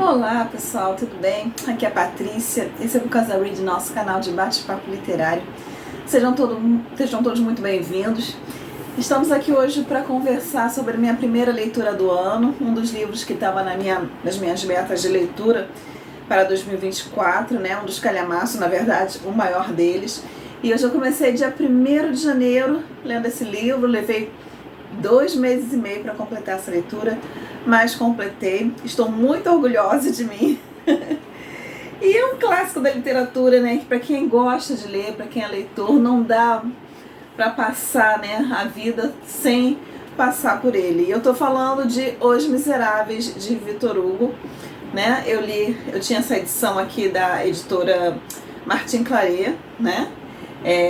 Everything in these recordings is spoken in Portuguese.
Olá pessoal, tudo bem? Aqui é a Patrícia, esse é o Casa Read, nosso canal de bate-papo literário. Sejam todos muito bem-vindos. Estamos aqui hoje para conversar sobre a minha primeira leitura do ano, um dos livros que estava nas minhas metas de leitura para 2024, né? Um dos calhamaços, na verdade, o maior deles. E hoje eu comecei dia 1º de janeiro lendo esse livro, levei 2 meses e meio para completar essa leitura, mas completei, estou muito orgulhosa de mim. E é um clássico da literatura, né, que para quem gosta de ler, para quem é leitor, não dá para passar, né, a vida sem passar por ele. E eu estou falando de Os Miseráveis, de Victor Hugo, né? Eu tinha essa edição aqui da editora Martin Claret, né?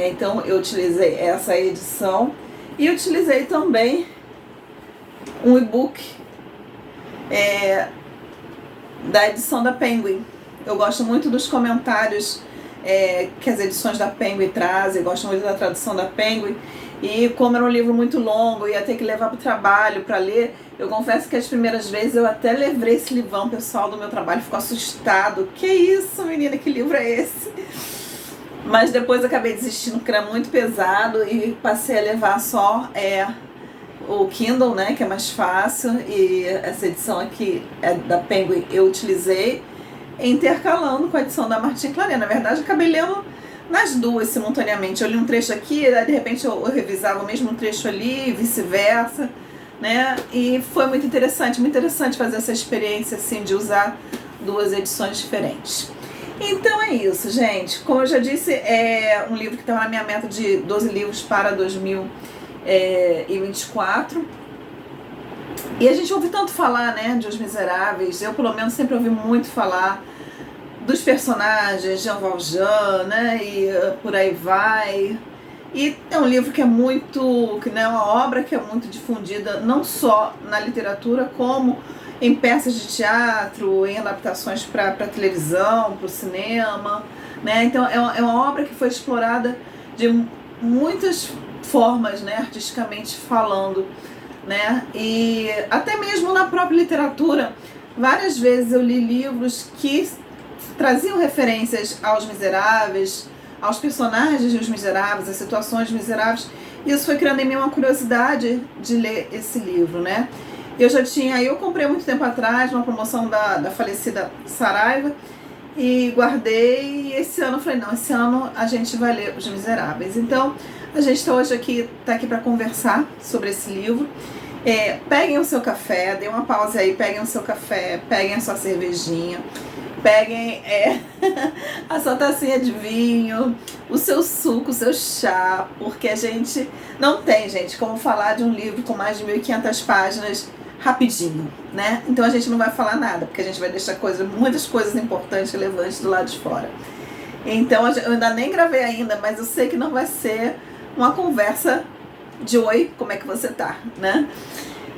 Então eu utilizei essa edição e utilizei também um e-book da edição da Penguin. Eu gosto muito dos comentários que as edições da Penguin trazem, gosto muito da tradução da Penguin. E como era um livro muito longo, ia ter que levar para o trabalho para ler, eu confesso que as primeiras vezes eu até levei esse livrão, o pessoal do meu trabalho ficou assustado. Que isso, menina, que livro é esse? Mas depois acabei desistindo porque era muito pesado e passei a levar só o Kindle, né, que é mais fácil, e essa edição aqui da Penguin eu utilizei intercalando com a edição da Martin Claret. Na verdade, acabei lendo nas duas simultaneamente. Eu li um trecho aqui, aí de repente eu revisava o mesmo trecho ali, e vice-versa, né? E foi muito interessante fazer essa experiência assim de usar duas edições diferentes. Então é isso, gente. Como eu já disse, é um livro que estava na minha meta de 12 livros para 2024. E a gente ouve tanto falar, né, de Os Miseráveis. Eu, pelo menos, sempre ouvi muito falar dos personagens, Jean Valjean, né, e por aí vai. E é um livro que é muito, né, uma obra que é muito difundida, não só na literatura, como em peças de teatro, em adaptações para televisão, para o cinema, né? Então é uma obra que foi explorada de muitas formas, né, artisticamente falando, né? E até mesmo na própria literatura, várias vezes eu li livros que traziam referências aos Miseráveis, aos personagens dos Miseráveis, às situações miseráveis. E isso foi criando em mim uma curiosidade de ler esse livro, né? Eu comprei muito tempo atrás, uma promoção da falecida Saraiva, e guardei, e esse ano eu falei, não, esse ano a gente vai ler Os Miseráveis. Então, a gente está aqui para conversar sobre esse livro. Peguem o seu café, dê uma pausa aí, peguem o seu café, peguem a sua cervejinha, peguem a sua tacinha de vinho, o seu suco, o seu chá, porque a gente não tem, gente, como falar de um livro com mais de 1.500 páginas rapidinho, né? Então a gente não vai falar nada, porque a gente vai deixar muitas coisas importantes, relevantes do lado de fora. Então eu ainda nem gravei ainda, mas eu sei que não vai ser uma conversa de oi, como é que você tá, né?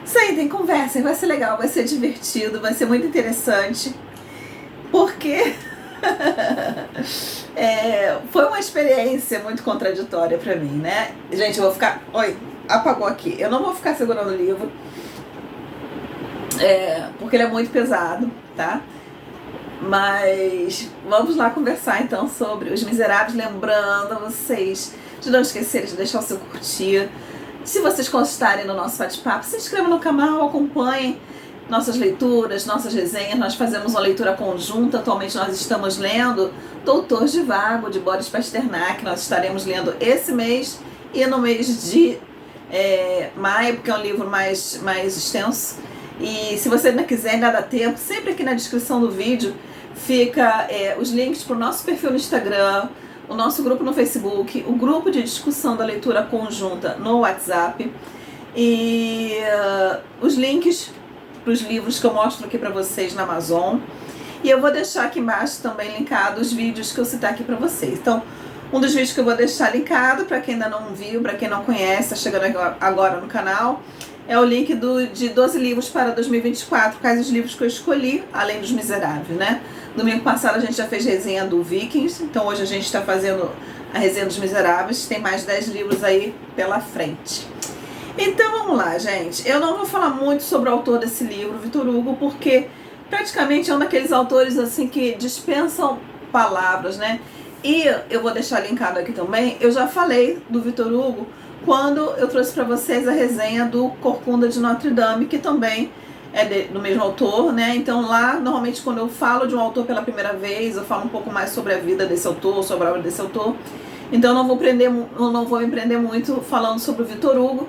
Sentem, conversem, vai ser legal, vai ser divertido, vai ser muito interessante, porque foi uma experiência muito contraditória pra mim, né? Gente, eu vou ficar... Oi, apagou aqui. Eu não vou ficar segurando o livro, porque ele é muito pesado, tá? Mas vamos lá conversar então sobre Os Miseráveis, lembrando a vocês de não esquecerem de deixar o seu curtir. Se vocês gostarem do nosso bate-papo, se inscrevam no canal, acompanhem nossas leituras, nossas resenhas. Nós fazemos uma leitura conjunta. Atualmente nós estamos lendo Doutor Zhivago, de Boris Pasternak. Nós estaremos lendo esse mês e no mês de maio, porque é um livro mais extenso. E se você ainda quiser, ainda dá tempo, sempre aqui na descrição do vídeo fica os links para o nosso perfil no Instagram, o nosso grupo no Facebook, o grupo de discussão da leitura conjunta no WhatsApp e os links para os livros que eu mostro aqui para vocês na Amazon. E eu vou deixar aqui embaixo também linkado os vídeos que eu citar aqui para vocês. Então, um dos vídeos que eu vou deixar linkado, para quem ainda não viu, para quem não conhece, está chegando agora no canal, é o link de 12 livros para 2024, quais os livros que eu escolhi, além dos Miseráveis, né? Domingo passado a gente já fez resenha do Vikings, então hoje a gente está fazendo a resenha dos Miseráveis, tem mais 10 livros aí pela frente. Então vamos lá, gente. Eu não vou falar muito sobre o autor desse livro, Victor Hugo, porque praticamente é um daqueles autores assim que dispensam palavras, né? E eu vou deixar linkado aqui também, eu já falei do Victor Hugo quando eu trouxe para vocês a resenha do Corcunda de Notre Dame, que também é do mesmo autor, né? Então lá, normalmente quando eu falo de um autor pela primeira vez, eu falo um pouco mais sobre a vida desse autor, sobre a obra desse autor. Então eu não vou me prender muito falando sobre o Victor Hugo.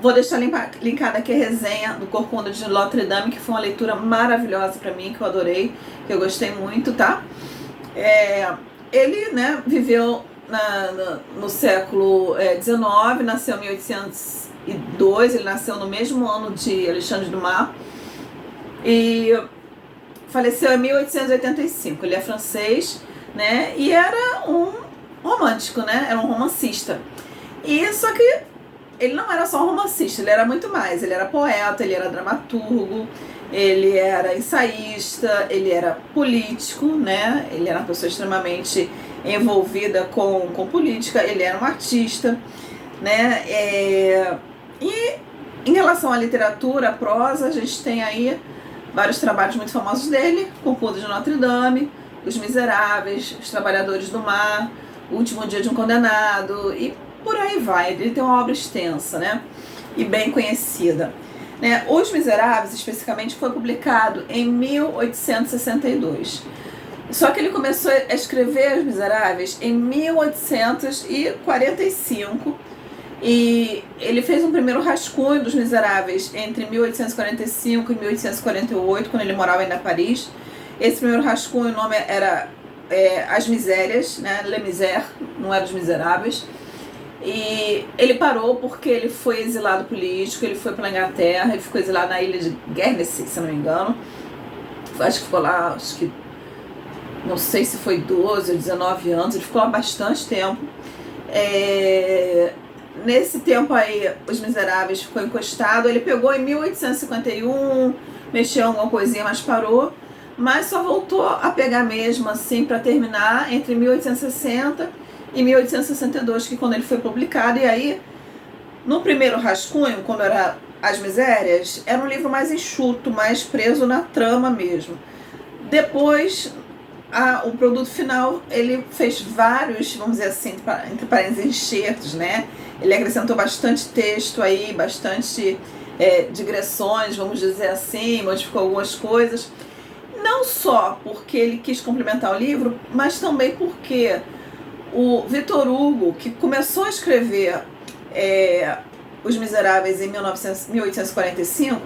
Vou deixar linkada aqui a resenha do Corcunda de Notre Dame, que foi uma leitura maravilhosa para mim, que eu adorei, que eu gostei muito, tá? Ele, né, viveu no século XIX, nasceu em 1802, ele nasceu no mesmo ano de Alexandre Dumas e faleceu em 1885. Ele é francês, né, e era um romântico, né, era um romancista. E só que ele não era só romancista, ele era muito mais. Ele era poeta, ele era dramaturgo, ele era ensaísta, ele era político, né? Ele era uma pessoa extremamente envolvida com política, ele era um artista, né? E em relação à literatura, à prosa, a gente tem aí vários trabalhos muito famosos dele: Corcunda de Notre Dame, Os Miseráveis, Os Trabalhadores do Mar, O Último Dia de um Condenado e por aí vai. Ele tem uma obra extensa, né? E bem conhecida, né? Os Miseráveis, especificamente, foi publicado em 1862. Só que ele começou a escrever Os Miseráveis em 1845 e ele fez um primeiro rascunho dos Miseráveis entre 1845 e 1848, quando ele morava ainda em Paris. Esse primeiro rascunho, o nome era As Misérias, né? Les Misères, não era Os Miseráveis. E ele parou porque ele foi exilado político, ele foi para a Inglaterra, ele ficou exilado na ilha de Guernsey, se não me engano. Acho que ficou lá, não sei se foi 12 ou 19 anos, ele ficou lá bastante tempo. Nesse tempo aí, Os Miseráveis ficou encostado, ele pegou em 1851, mexeu alguma coisinha, mas parou. Mas só voltou a pegar mesmo, assim, para terminar entre 1860 e 1862, que quando ele foi publicado. E aí, no primeiro rascunho, quando era As Misérias, era um livro mais enxuto, mais preso na trama mesmo. Depois, o produto final, ele fez vários, vamos dizer assim, entre parênteses, enxertos, né? Ele acrescentou bastante texto aí, bastante digressões, vamos dizer assim, modificou algumas coisas. Não só porque ele quis complementar o livro, mas também porque o Victor Hugo, que começou a escrever Os Miseráveis em 1845,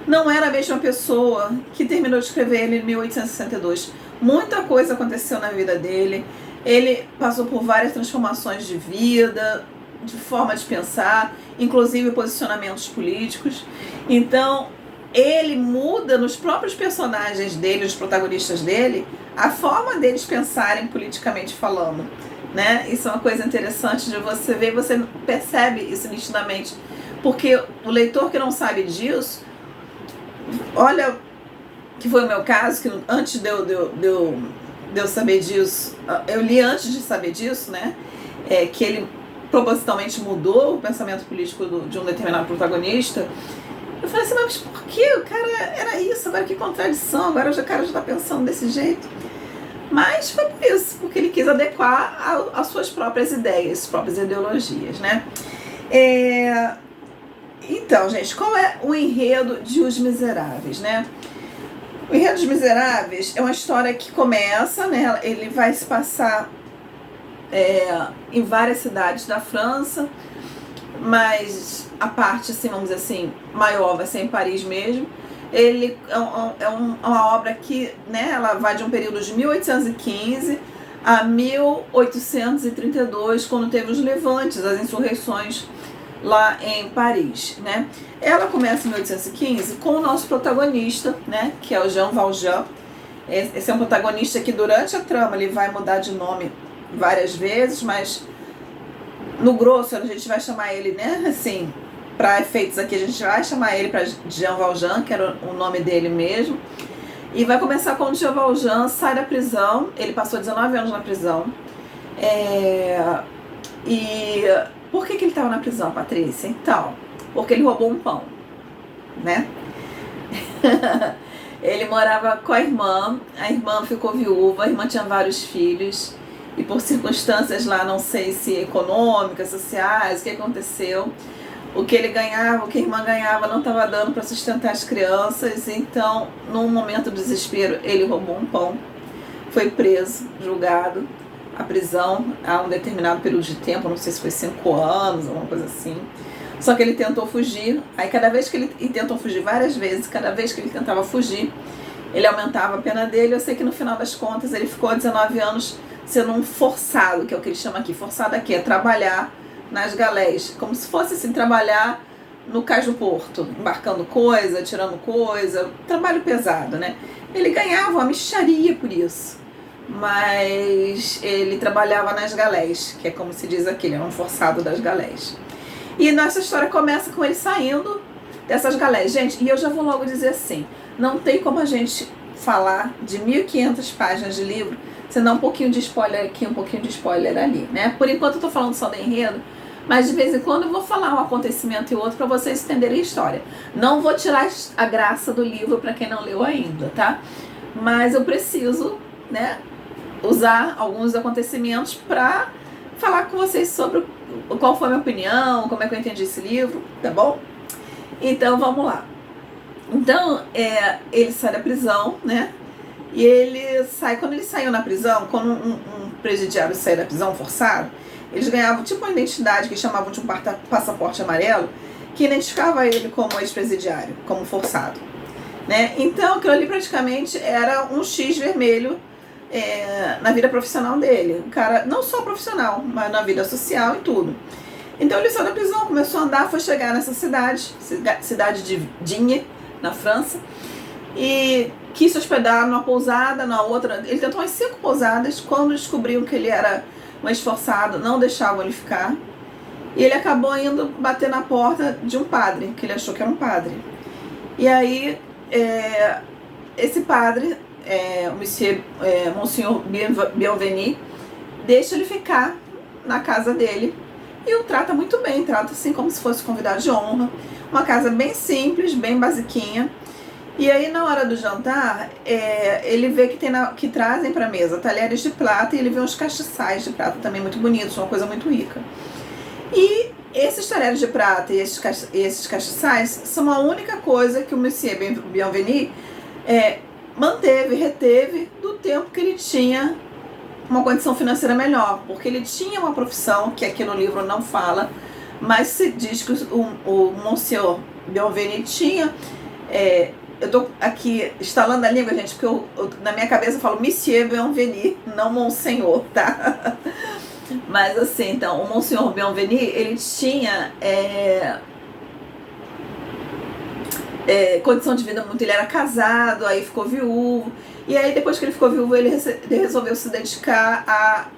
não era a mesma pessoa que terminou de escrever ele em 1862. Muita coisa aconteceu na vida dele, ele passou por várias transformações de vida, de forma de pensar, inclusive posicionamentos políticos. Então, ele muda nos próprios personagens dele, os protagonistas dele, a forma deles pensarem politicamente falando, né? Isso é uma coisa interessante de você ver, você percebe isso nitidamente, porque o leitor que não sabe disso, olha, que foi o meu caso, que antes de eu saber disso, eu li antes de saber disso, né? Que ele propositalmente mudou o pensamento político de um determinado protagonista. Eu falei assim, mas por que? O cara era isso, agora que contradição, agora o cara já está pensando desse jeito. Mas foi por isso, porque ele quis adequar às suas próprias ideias, suas próprias ideologias, né? Então, gente, qual é o enredo de Os Miseráveis, né? O enredo dos Miseráveis é uma história que começa, né? Ele vai se passar em várias cidades da França, mas a parte, assim, vamos dizer assim, maior vai ser em Paris mesmo. Ele é uma obra que, né, ela vai de um período de 1815 a 1832, quando teve os levantes, as insurreições lá em Paris, né? Ela começa em 1815 com o nosso protagonista, né, que é o Jean Valjean. Esse é um protagonista que durante a trama ele vai mudar de nome várias vezes, mas no grosso a gente vai chamar ele, né, assim, para efeitos aqui a gente vai chamar ele para Jean Valjean, que era o nome dele mesmo. E vai começar quando Jean Valjean sai da prisão. Ele passou 19 anos na prisão. E por que ele estava na prisão, Patrícia? Então, porque ele roubou um pão, né? Ele morava com a irmã ficou viúva, a irmã tinha vários filhos, e por circunstâncias lá, não sei se econômicas, sociais, o que aconteceu, o que ele ganhava, o que a irmã ganhava não estava dando para sustentar as crianças, então, num momento de desespero, ele roubou um pão, foi preso, julgado, a prisão há um determinado período de tempo, não sei se foi 5 anos, alguma coisa assim. Só que ele tentou fugir, aí cada vez que ele tentou fugir várias vezes, cada vez que ele tentava fugir, ele aumentava a pena dele. Eu sei que no final das contas ele ficou 19 anos sendo um forçado, que é o que ele chama aqui, forçado aqui, é trabalhar nas galés, como se fosse assim, trabalhar no cais do porto, embarcando coisa, tirando coisa, trabalho pesado, né? Ele ganhava uma mixaria por isso, mas ele trabalhava nas galés, que é como se diz aqui, ele era um forçado das galés. E nossa história começa com ele saindo dessas galés. Gente, e eu já vou logo dizer assim, não tem como a gente falar de 1.500 páginas de livro sem dar um pouquinho de spoiler aqui, um pouquinho de spoiler ali, né? Por enquanto eu tô falando só do enredo, mas de vez em quando eu vou falar um acontecimento e outro para vocês entenderem a história. Não vou tirar a graça do livro para quem não leu ainda, tá? Mas eu preciso, né, usar alguns acontecimentos para falar com vocês sobre qual foi a minha opinião, como é que eu entendi esse livro, tá bom? Então vamos lá. Então ele sai da prisão, né? E ele sai, quando ele saiu na prisão, quando um presidiário sai da prisão forçado, eles ganhavam tipo uma identidade que chamavam de um passaporte amarelo, que identificava ele como ex-presidiário, como forçado, né? Então aquilo ali praticamente era um X vermelho na vida profissional dele. O cara, não só profissional, mas na vida social e tudo. Então ele saiu da prisão, começou a andar, foi chegar nessa cidade de Digne, na França, e quis se hospedar numa pousada, na outra. Ele tentou umas 5 pousadas. Quando descobriu que ele era um esforçado, não deixavam ele ficar. E ele acabou indo bater na porta de um padre, que ele achou que era um padre. E aí, esse padre, Monsieur Bienvenu, deixa ele ficar na casa dele e o trata muito bem, trata assim como se fosse convidado de honra. Uma casa bem simples, bem basiquinha. E aí, na hora do jantar, ele vê que trazem para a mesa talheres de prata, e ele vê uns castiçais de prata também muito bonitos, uma coisa muito rica. E esses talheres de prata e esses castiçais são a única coisa que o Monsieur Bienvenu reteve do tempo que ele tinha uma condição financeira melhor, porque ele tinha uma profissão, que aqui no livro não fala, mas se diz que o Monsieur Bienvenu tinha... eu tô aqui estalando a língua, gente, porque na minha cabeça eu falo Monsieur Bienvenu, não Monsenhor, tá? Mas assim, então, o Monsenhor Bienvenu, ele tinha condição de vida muito, ele era casado, aí ficou viúvo, e aí depois que ele ficou viúvo, ele resolveu se dedicar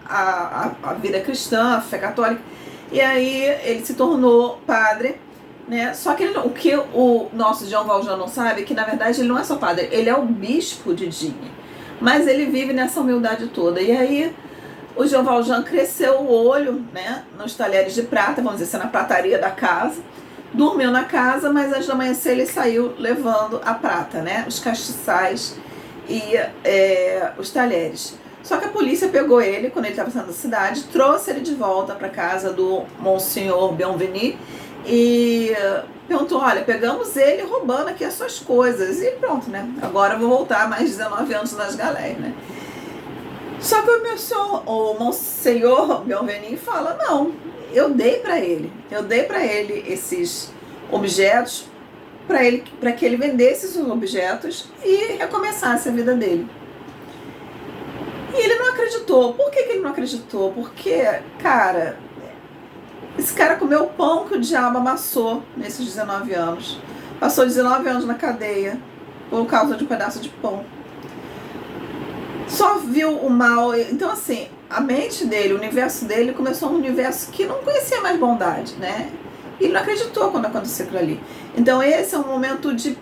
à vida cristã, à fé católica, e aí ele se tornou padre, né? Só que o que o nosso Jean Valjean não sabe é que, na verdade, ele não é só padre, ele é o bispo de Digne. Mas ele vive nessa humildade toda. E aí, o Jean Valjean cresceu o olho, né, nos talheres de prata, vamos dizer assim, na prataria da casa. Dormiu na casa, mas antes de amanhecer ele saiu levando a prata, né, os castiçais e os talheres. Só que a polícia pegou ele quando ele estava saindo da cidade, trouxe ele de volta para casa do Monsieur Bienvenu, e perguntou, olha, pegamos ele roubando aqui as suas coisas. E pronto, né? Agora eu vou voltar mais 19 anos nas galés, né? Só que o Monsenhor Bienvenu fala, não, eu dei para ele esses objetos para que ele vendesse esses objetos e recomeçasse a vida dele. E ele não acreditou. Por que ele não acreditou? Porque, cara... esse cara comeu o pão que o diabo amassou nesses 19 anos. Passou 19 anos na cadeia por causa de um pedaço de pão. Só viu o mal. Então, assim, a mente dele, o universo dele, começou um universo que não conhecia mais bondade, né? E ele não acreditou quando aconteceu aquilo ali. Então, esse é um momento de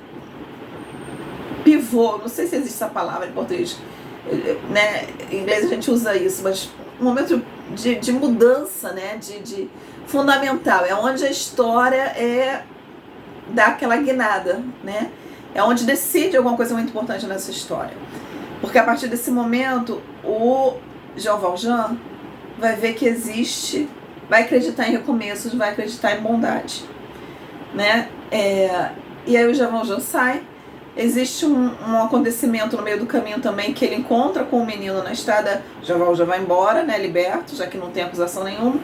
pivô. Não sei se existe essa palavra em português, né? Em inglês a gente usa isso, mas um momento de mudança, né? De fundamental, é onde a história dá aquela guinada, né? É onde decide alguma coisa muito importante nessa história. Porque a partir desse momento, o Jean Valjean vai ver que existe, vai acreditar em recomeços, vai acreditar em bondade, né? E aí o Jean Valjean sai. Existe um acontecimento no meio do caminho também, que ele encontra com o menino na estrada. Jean Valjean vai embora, né, liberto, já que não tem acusação nenhuma.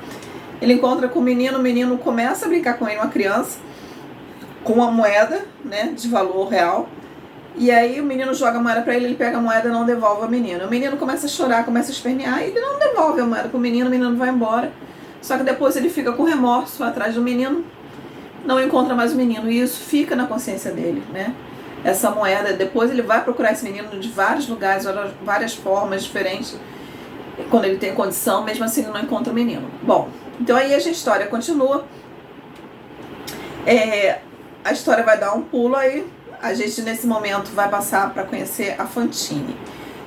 Ele encontra com o menino começa a brincar com ele, uma criança, com uma moeda, né, de valor real. E aí o menino joga a moeda pra ele, ele pega a moeda e não devolve ao menino. O menino começa a chorar, começa a espernear, e ele não devolve a moeda pro menino, o menino vai embora. Só que depois ele fica com remorso atrás do menino, não encontra mais o menino, e isso fica na consciência dele, né? Essa moeda, depois ele vai procurar esse menino de vários lugares, várias formas diferentes, quando ele tem condição, mesmo assim ele não encontra o menino. Bom, então aí a história continua. A história vai dar um pulo aí. A gente nesse momento vai passar para conhecer a Fantine.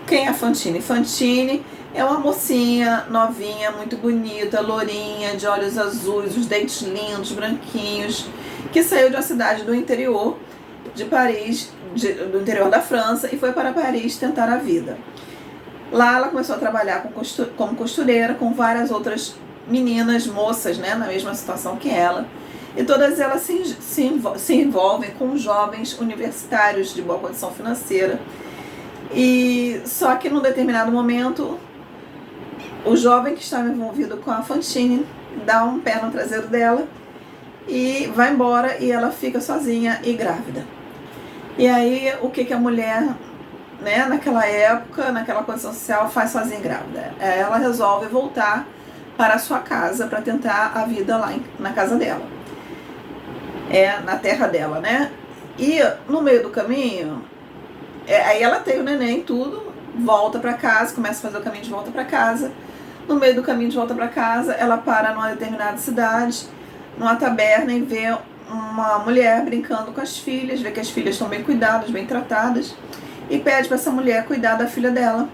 Quem é a Fantine? Fantine é uma mocinha novinha, muito bonita, lourinha, de olhos azuis, os dentes lindos, branquinhos, que saiu de uma cidade do interior de Paris, do interior da França, e foi para Paris tentar a vida. Lá ela começou a trabalhar como costureira com várias outras meninas, moças, né, na mesma situação que ela. E todas elas se envolvem com jovens universitários de boa condição financeira. E só que num determinado momento, o jovem que estava envolvido com a Fantine dá um pé no traseiro dela e vai embora, e ela fica sozinha e grávida. E aí, o que a mulher, né, naquela época, naquela condição social, faz sozinha e grávida? Ela resolve voltar para a sua casa para tentar a vida lá na casa dela. Na terra dela, né? E no meio do caminho, aí ela tem o neném, tudo, volta para casa, começa a fazer o caminho de volta para casa. No meio do caminho de volta para casa, ela para numa determinada cidade, numa taberna, e vê uma mulher brincando com as filhas, vê que as filhas estão bem cuidadas, bem tratadas, e pede para essa mulher cuidar da filha dela,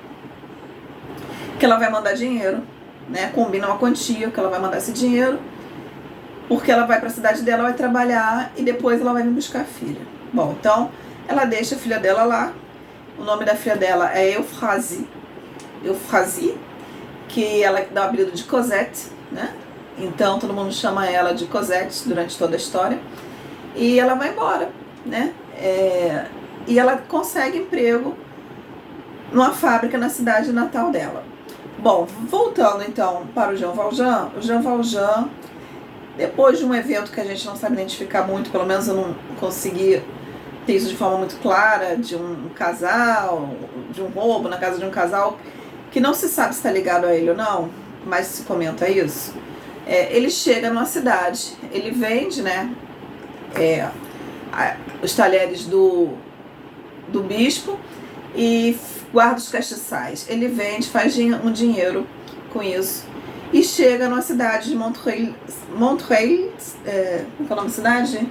que ela vai mandar dinheiro, né? Combina uma quantia que ela vai mandar esse dinheiro, porque ela vai para a cidade dela, vai trabalhar, e depois ela vai vir buscar a filha. Bom, então ela deixa a filha dela lá. O nome da filha dela é Euphrasie, que ela dá o apelido de Cosette, né? Então todo mundo chama ela de Cosette durante toda a história. E ela vai embora, né? E ela consegue emprego numa fábrica na cidade natal dela. Bom, voltando então para o Jean Valjean, depois de um evento que a gente não sabe identificar muito, pelo menos eu não consegui ter isso de forma muito clara, de um casal, de um roubo na casa de um casal, que não se sabe se está ligado a ele ou não, mas se comenta isso. Ele chega numa cidade, ele vende, né, os talheres do bispo e guarda os castiçais. Ele vende, faz um dinheiro com isso, e chega numa cidade de Montreuil, qual é o nome da cidade?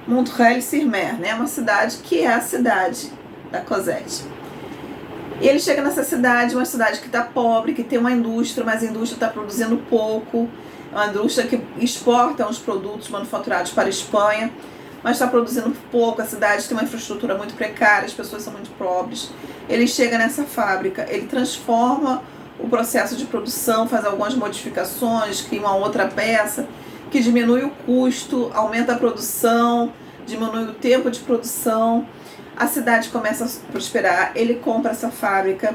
Montreuil-sur-Mer, né? Uma cidade que é a cidade da Cosette. E ele chega nessa cidade, uma cidade que está pobre, que tem uma indústria, mas a indústria está produzindo pouco. É uma indústria que exporta uns produtos manufaturados para a Espanha, mas está produzindo pouco. A cidade tem uma infraestrutura muito precária, as pessoas são muito pobres. Ele chega nessa fábrica, ele transforma o processo de produção, faz algumas modificações, cria uma outra peça que diminui o custo, aumenta a produção, diminui o tempo de produção. A cidade começa a prosperar, ele compra essa fábrica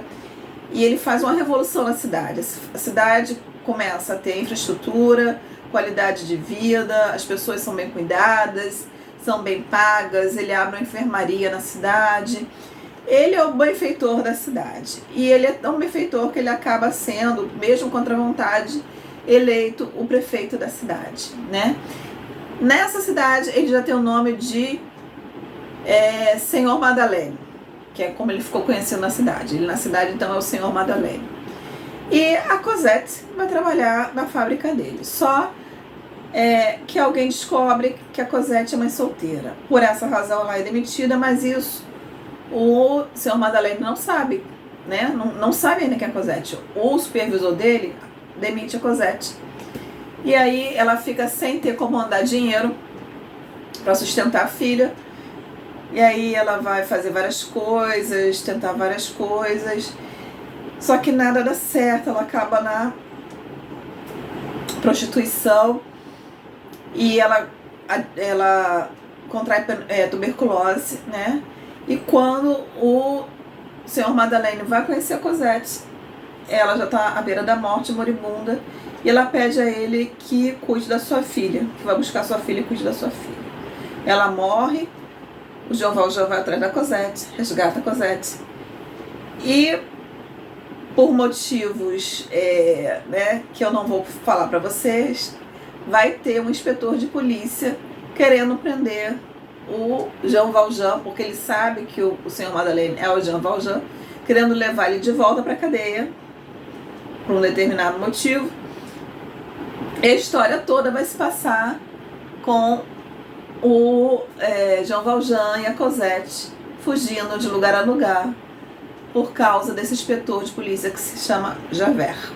e ele faz uma revolução na cidade. A cidade começa a ter infraestrutura, qualidade de vida, as pessoas são bem cuidadas, são bem pagas, ele abre uma enfermaria na cidade. Ele é o benfeitor da cidade, e ele é tão benfeitor que ele acaba sendo, mesmo contra a vontade, eleito o prefeito da cidade, né? Nessa cidade ele já tem o nome de Senhor Madeleine, que é como ele ficou conhecido na cidade. Ele na cidade então é o Senhor Madeleine. E a Cosette vai trabalhar na fábrica dele. Só que alguém descobre que a Cosette é mãe solteira. Por essa razão ela é demitida, mas isso o Senhor Madeleine não sabe, né? Não sabe ainda que é a Cosette. O supervisor dele demite a Cosette. E aí ela fica sem ter como mandar dinheiro para sustentar a filha. E aí ela vai fazer várias coisas, tentar várias coisas, só que nada dá certo, ela acaba na prostituição e ela contrai tuberculose, né? E quando o senhor Madeleine vai conhecer a Cosette, ela já está à beira da morte, moribunda, e ela pede a ele que cuide da sua filha, que vai buscar sua filha e cuide da sua filha. Ela morre, o Jean Valjean vai atrás da Cosette, resgata a Cosette, e por motivos né, que eu não vou falar para vocês, vai ter um inspetor de polícia querendo prender o Jean Valjean, porque ele sabe que o senhor Madeleine é o Jean Valjean, querendo levar ele de volta para a cadeia por um determinado motivo. E a história toda vai se passar com o Jean Valjean e a Cosette fugindo de lugar a lugar por causa desse inspetor de polícia que se chama Javert,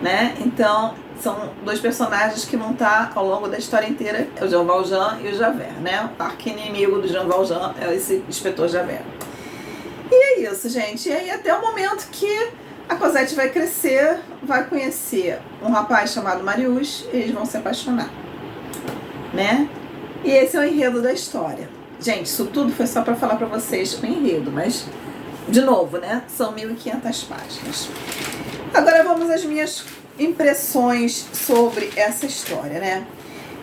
né? Então, são dois personagens que vão estar ao longo da história inteira, é o Jean Valjean e o Javert, né? O arqui-inimigo do Jean Valjean é esse inspetor Javert. E é isso, gente. E aí até o momento que a Cosette vai crescer, vai conhecer um rapaz chamado Marius e eles vão se apaixonar, né? E esse é o enredo da história. Gente, isso tudo foi só para falar para vocês o enredo, mas, de novo, né? São 1.500 páginas. Agora vamos às minhas impressões sobre essa história, né?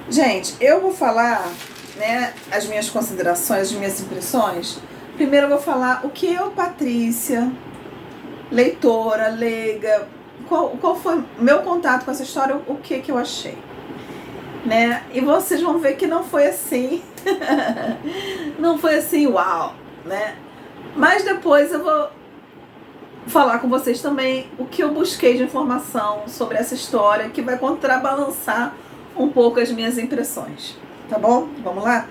Gente, eu vou falar, né, as minhas considerações, as minhas impressões. Primeiro eu vou falar o que eu, Patrícia, leitora, leiga, qual foi o meu contato com essa história, o que eu achei, né? E vocês vão ver que não foi assim, não foi assim, uau, né? Mas depois eu vou falar com vocês também o que eu busquei de informação sobre essa história, que vai contrabalançar um pouco as minhas impressões, tá bom? Vamos lá?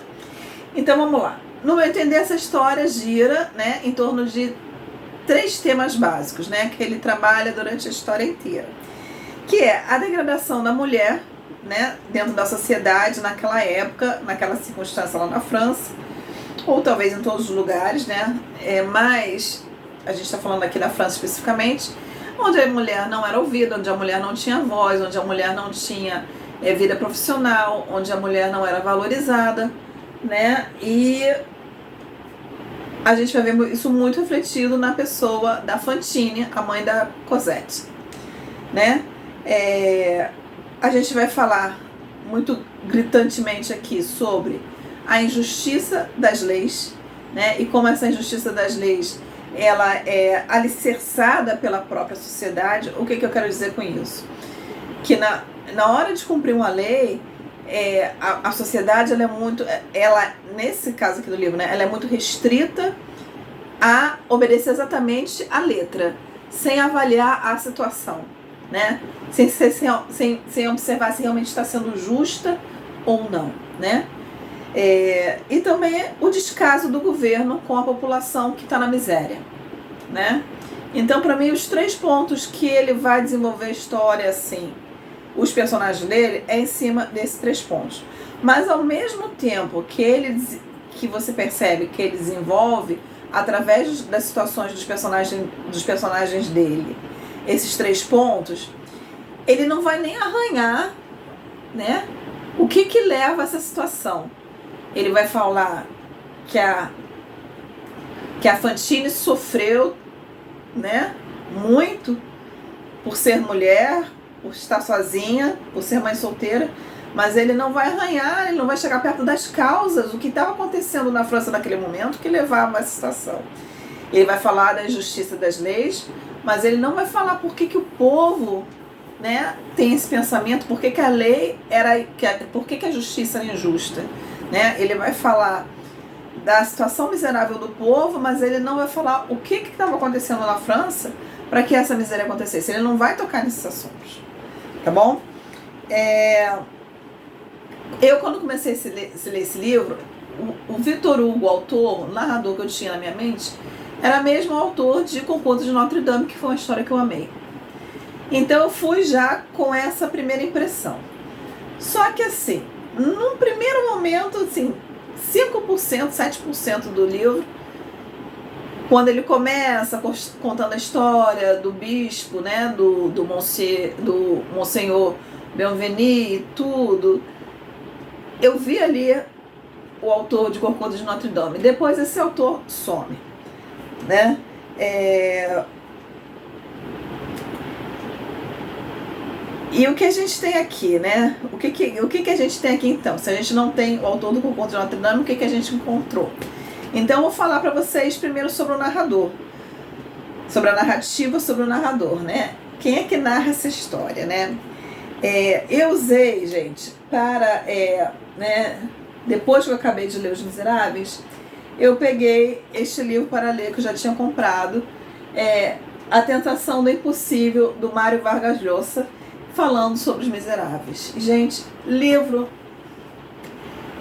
Então vamos lá. No meu entender, essa história gira, né, em torno de 3 temas básicos, né, que ele trabalha durante a história inteira, que é a degradação da mulher, né, dentro da sociedade naquela época, naquela circunstância lá na França, ou talvez em todos os lugares, né, mas a gente está falando aqui da França especificamente, onde a mulher não era ouvida, onde a mulher não tinha voz, onde a mulher não tinha vida profissional, onde a mulher não era valorizada, né? E a gente vai ver isso muito refletido na pessoa da Fantine, a mãe da Cosette, né? A gente vai falar muito gritantemente aqui sobre a injustiça das leis, né? E como essa injustiça das leis ela é alicerçada pela própria sociedade. O que eu quero dizer com isso? Que na hora de cumprir uma lei, a sociedade ela é muito, nesse caso aqui do livro, né, ela é muito restrita a obedecer exatamente a letra, sem avaliar a situação, né, sem observar se realmente está sendo justa ou não, né. E também o descaso do governo com a população que está na miséria, né? Então, para mim, os 3 pontos que ele vai desenvolver a história, assim, os personagens dele, é em cima desses 3 pontos. Mas, ao mesmo tempo que você percebe que ele desenvolve, através das situações dos personagens dele, esses 3 pontos, ele não vai nem arranhar, né, o que leva a essa situação. Ele vai falar que a Fantine sofreu, né, muito por ser mulher, por estar sozinha, por ser mãe solteira, mas ele não vai arranhar, ele não vai chegar perto das causas, o que estava acontecendo na França naquele momento que levava a essa situação. Ele vai falar da injustiça das leis, mas ele não vai falar por que o povo, né, tem esse pensamento, por que a lei por que a justiça era injusta. Né? Ele vai falar da situação miserável do povo, mas ele não vai falar o que estava acontecendo na França para que essa miséria acontecesse. Ele não vai tocar nesses assuntos, tá bom? Eu, quando comecei a ler esse livro, o Victor Hugo, o autor, o narrador que eu tinha na minha mente, era mesmo o autor de Concurso de Notre Dame, que foi uma história que eu amei. Então eu fui já com essa primeira impressão. Só que assim, num primeiro momento, assim, 5%, 7% do livro, quando ele começa contando a história do bispo, né, do Monsenhor Bienvenu e tudo, eu vi ali o autor de Corcunda de Notre Dame. Depois esse autor some, né? E o que a gente tem aqui, né? O que a gente tem aqui então? Se a gente não tem o autor do Corcunda de Notre Dame, o que a gente encontrou? Então eu vou falar para vocês primeiro sobre o narrador, sobre a narrativa, sobre o narrador, né? Quem é que narra essa história, né? Eu usei, gente, para, né, depois que eu acabei de ler Os Miseráveis, eu peguei este livro para ler, que eu já tinha comprado, A Tentação do Impossível, do Mário Vargas Llosa, falando sobre Os Miseráveis. Gente, livro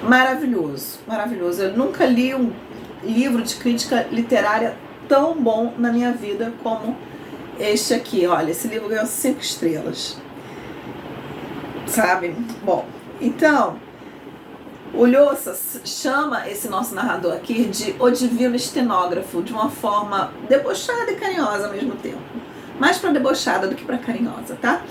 maravilhoso, maravilhoso. Eu nunca li um livro de crítica literária tão bom na minha vida como este aqui. Olha, esse livro ganhou 5 estrelas. Sabe? Bom, então, o Llosa chama esse nosso narrador aqui de o divino estenógrafo, de uma forma debochada e carinhosa ao mesmo tempo. Mais para debochada do que para carinhosa, tá?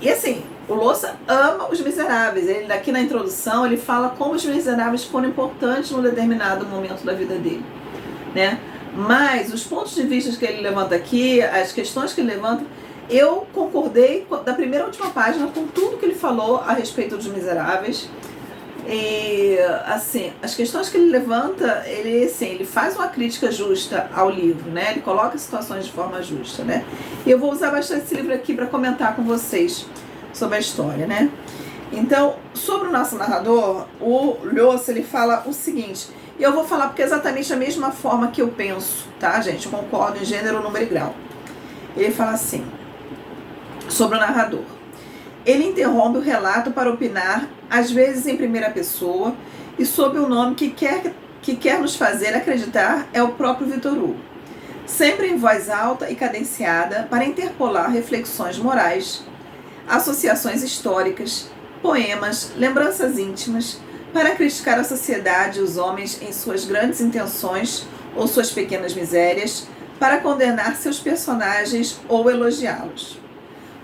E assim, o Llosa ama Os Miseráveis. Ele, aqui na introdução, ele fala como Os Miseráveis foram importantes num determinado momento da vida dele, né? Mas os pontos de vista que ele levanta aqui, as questões que ele levanta, eu concordei da primeira à última página com tudo que ele falou a respeito dos Miseráveis. E assim, as questões que ele levanta, ele faz uma crítica justa ao livro, né? Ele coloca as situações de forma justa, né? E eu vou usar bastante esse livro aqui para comentar com vocês sobre a história, né? Então, sobre o nosso narrador, o Llosa, ele fala o seguinte, e eu vou falar porque é exatamente a mesma forma que eu penso, tá, gente? Eu concordo em gênero, número e grau. Ele fala assim, sobre o narrador. Ele interrompe o relato para opinar, às vezes em primeira pessoa, e sob o nome que quer nos fazer acreditar é o próprio Victor Hugo. Sempre em voz alta e cadenciada para interpolar reflexões morais, associações históricas, poemas, lembranças íntimas, para criticar a sociedade e os homens em suas grandes intenções ou suas pequenas misérias, para condenar seus personagens ou elogiá-los.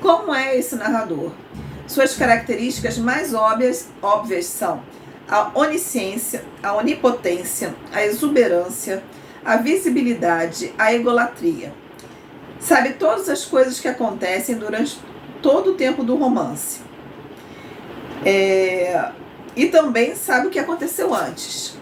Como é esse narrador? Suas características mais óbvias são a onisciência, a onipotência, a exuberância, a visibilidade, a egolatria. Sabe todas as coisas que acontecem durante todo o tempo do romance. E também sabe o que aconteceu antes.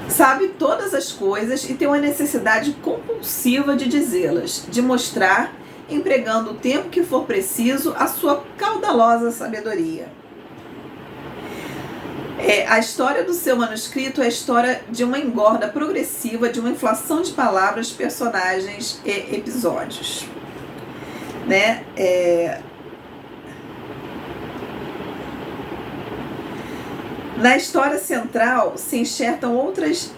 Sabe todas as coisas e tem uma necessidade compulsiva de dizê-las, de mostrar, empregando o tempo que for preciso, a sua caudalosa sabedoria. A história do seu manuscrito é a história de uma engorda progressiva, de uma inflação de palavras, personagens e episódios. Né? Na história central se enxertam outras,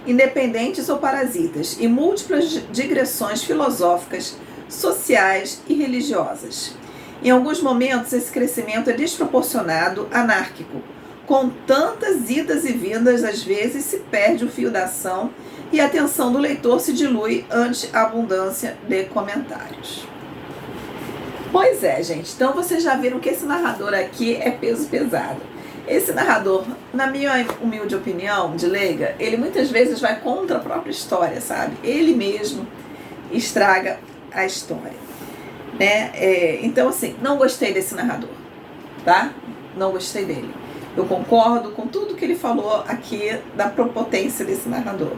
independentes ou parasitas, e múltiplas digressões filosóficas, sociais e religiosas. Em alguns momentos, esse crescimento é desproporcionado, anárquico. Com tantas idas e vindas, às vezes se perde o fio da ação e a atenção do leitor se dilui ante a abundância de comentários. Pois é, gente. Então vocês já viram que esse narrador aqui é peso pesado. Esse narrador, na minha humilde opinião de leiga, ele muitas vezes vai contra a própria história, sabe? Ele mesmo estraga a história, né? Então, assim, não gostei desse narrador, tá? Não gostei dele. Eu concordo com tudo que ele falou aqui da propotência desse narrador,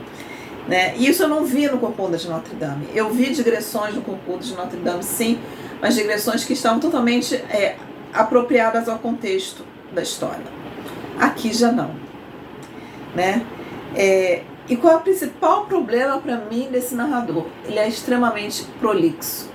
né? E isso eu não vi no Corcunda de Notre Dame. Eu vi digressões no Corcunda de Notre Dame, sim, mas digressões que estavam totalmente apropriadas ao contexto da história. Aqui já não, né? E qual é o principal problema para mim desse narrador? Ele é extremamente prolixo.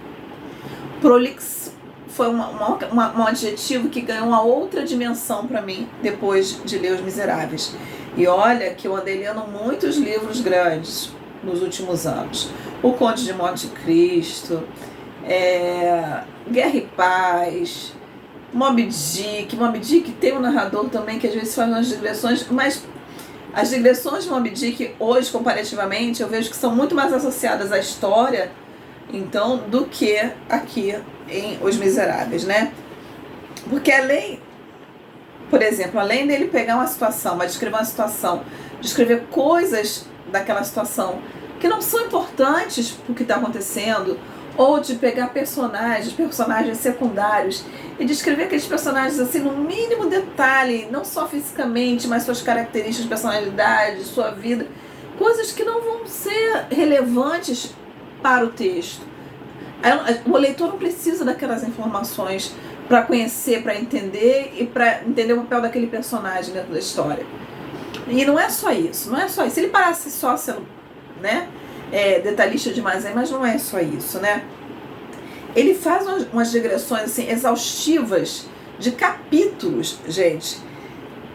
Prolixo foi um adjetivo que ganhou uma outra dimensão para mim depois de ler Os Miseráveis. E olha que eu andei lendo muitos livros grandes nos últimos anos. O Conde de Monte Cristo, Guerra e Paz, Moby Dick. Moby Dick tem um narrador também que às vezes faz umas digressões, mas as digressões de Moby Dick hoje, comparativamente, eu vejo que são muito mais associadas à história, então, do que aqui em Os Miseráveis, né? Porque por exemplo, além dele pegar uma situação, mas descrever uma situação, descrever coisas daquela situação que não são importantes para o que está acontecendo, ou de pegar personagens secundários e descrever aqueles personagens assim no mínimo detalhe, não só fisicamente, mas suas características, personalidade, sua vida, coisas que não vão ser relevantes para o texto. O leitor não precisa daquelas informações para conhecer, para entender e para entender o papel daquele personagem dentro da história. E não é só isso, não é só isso. Ele parece só sendo, né, detalhista demais aí, mas não é só isso, né? Ele faz umas digressões assim, exaustivas de capítulos, gente,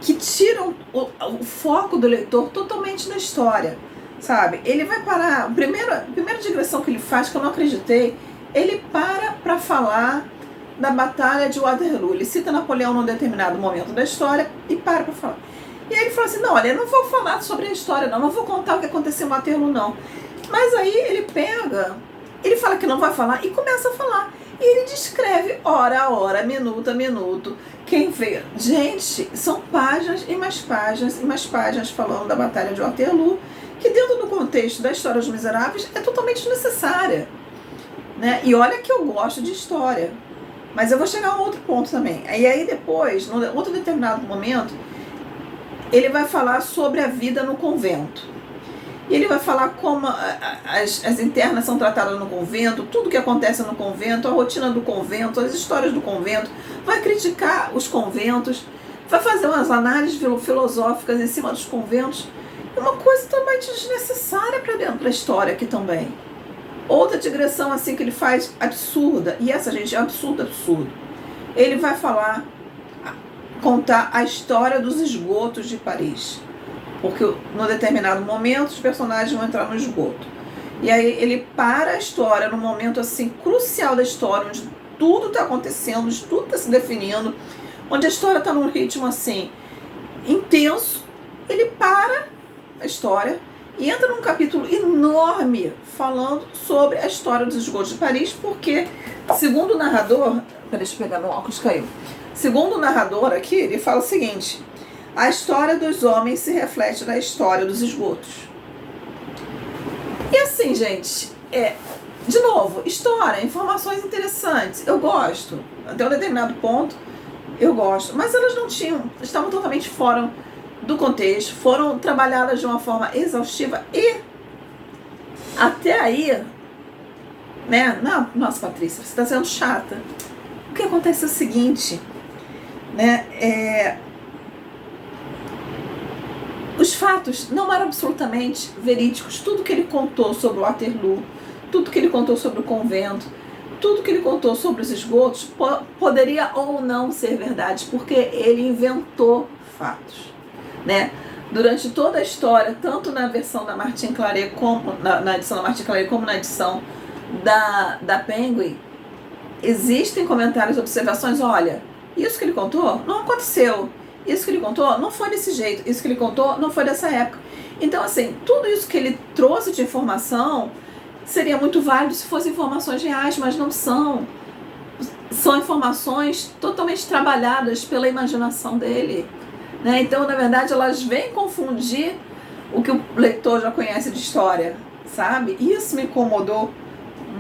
que tiram o foco do leitor totalmente da história, sabe? Ele vai parar, a primeira digressão que ele faz, que eu não acreditei, ele para falar da Batalha de Waterloo. Ele cita Napoleão num determinado momento da história e para falar. E aí ele fala assim, não, olha, eu não vou falar sobre a história não vou contar o que aconteceu em Waterloo não. Mas aí ele fala que não vai falar e começa a falar. E ele descreve hora a hora, minuto a minuto, quem vê. Gente, são páginas e mais páginas e mais páginas falando da Batalha de Waterloo, que dentro do contexto da história dos Miseráveis é totalmente desnecessária, né? E olha que eu gosto de história, mas eu vou chegar a um outro ponto também. E aí depois, num outro determinado momento, ele vai falar sobre a vida no convento. E ele vai falar como as internas são tratadas no convento, tudo que acontece no convento, a rotina do convento, as histórias do convento, vai criticar os conventos, vai fazer umas análises filosóficas em cima dos conventos. É uma coisa totalmente desnecessária para dentro da história aqui também. Outra digressão assim que ele faz absurda, e essa, gente, é absurdo. Ele vai contar a história dos esgotos de Paris. Porque num determinado momento os personagens vão entrar no esgoto. E aí ele para a história num momento assim crucial da história, onde tudo está acontecendo, onde tudo está se definindo, onde a história está num ritmo assim intenso. Ele para a história e entra num capítulo enorme falando sobre a história dos esgotos de Paris, porque, segundo o narrador, deixa eu pegar meu óculos, caiu. Segundo o narrador aqui, ele fala o seguinte: a história dos homens se reflete na história dos esgotos. E assim, gente, de novo, história, informações interessantes, eu gosto. Até um determinado ponto, eu gosto. Mas elas estavam totalmente fora do contexto, foram trabalhadas de uma forma exaustiva e até aí, né? Não, nossa, Patrícia, você está sendo chata. O que acontece é o seguinte, né? Os fatos não eram absolutamente verídicos. Tudo que ele contou sobre o Waterloo, tudo que ele contou sobre o convento, tudo que ele contou sobre os esgotos poderia ou não ser verdade, porque ele inventou fatos, né? Durante toda a história, tanto na versão da Martin Claret, como na edição da Martin Claret, como na edição da Penguin, existem comentários, observações. Olha, isso que ele contou não aconteceu. Isso que ele contou não foi desse jeito. Isso que ele contou não foi dessa época. Então, assim, tudo isso que ele trouxe de informação seria muito válido se fossem informações reais, mas não são. São informações totalmente trabalhadas pela imaginação dele, né? Então, na verdade, elas vêm confundir o que o leitor já conhece de história, sabe? Isso me incomodou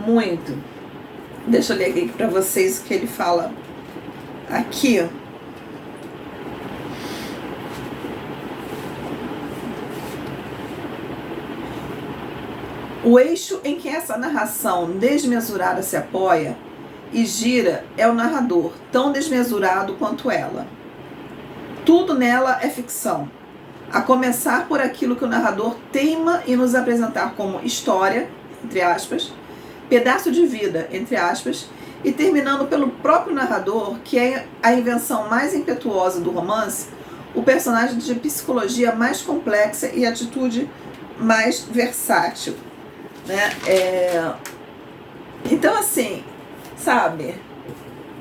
muito. Deixa eu ler aqui para vocês o que ele fala aqui. O eixo em que essa narração desmesurada se apoia e gira é o narrador, tão desmesurado quanto ela. Tudo nela é ficção, a começar por aquilo que o narrador teima em nos apresentar como história, entre aspas, pedaço de vida, entre aspas, e terminando pelo próprio narrador, que é a invenção mais impetuosa do romance, o personagem de psicologia mais complexa e atitude mais versátil, né? Então, assim, sabe?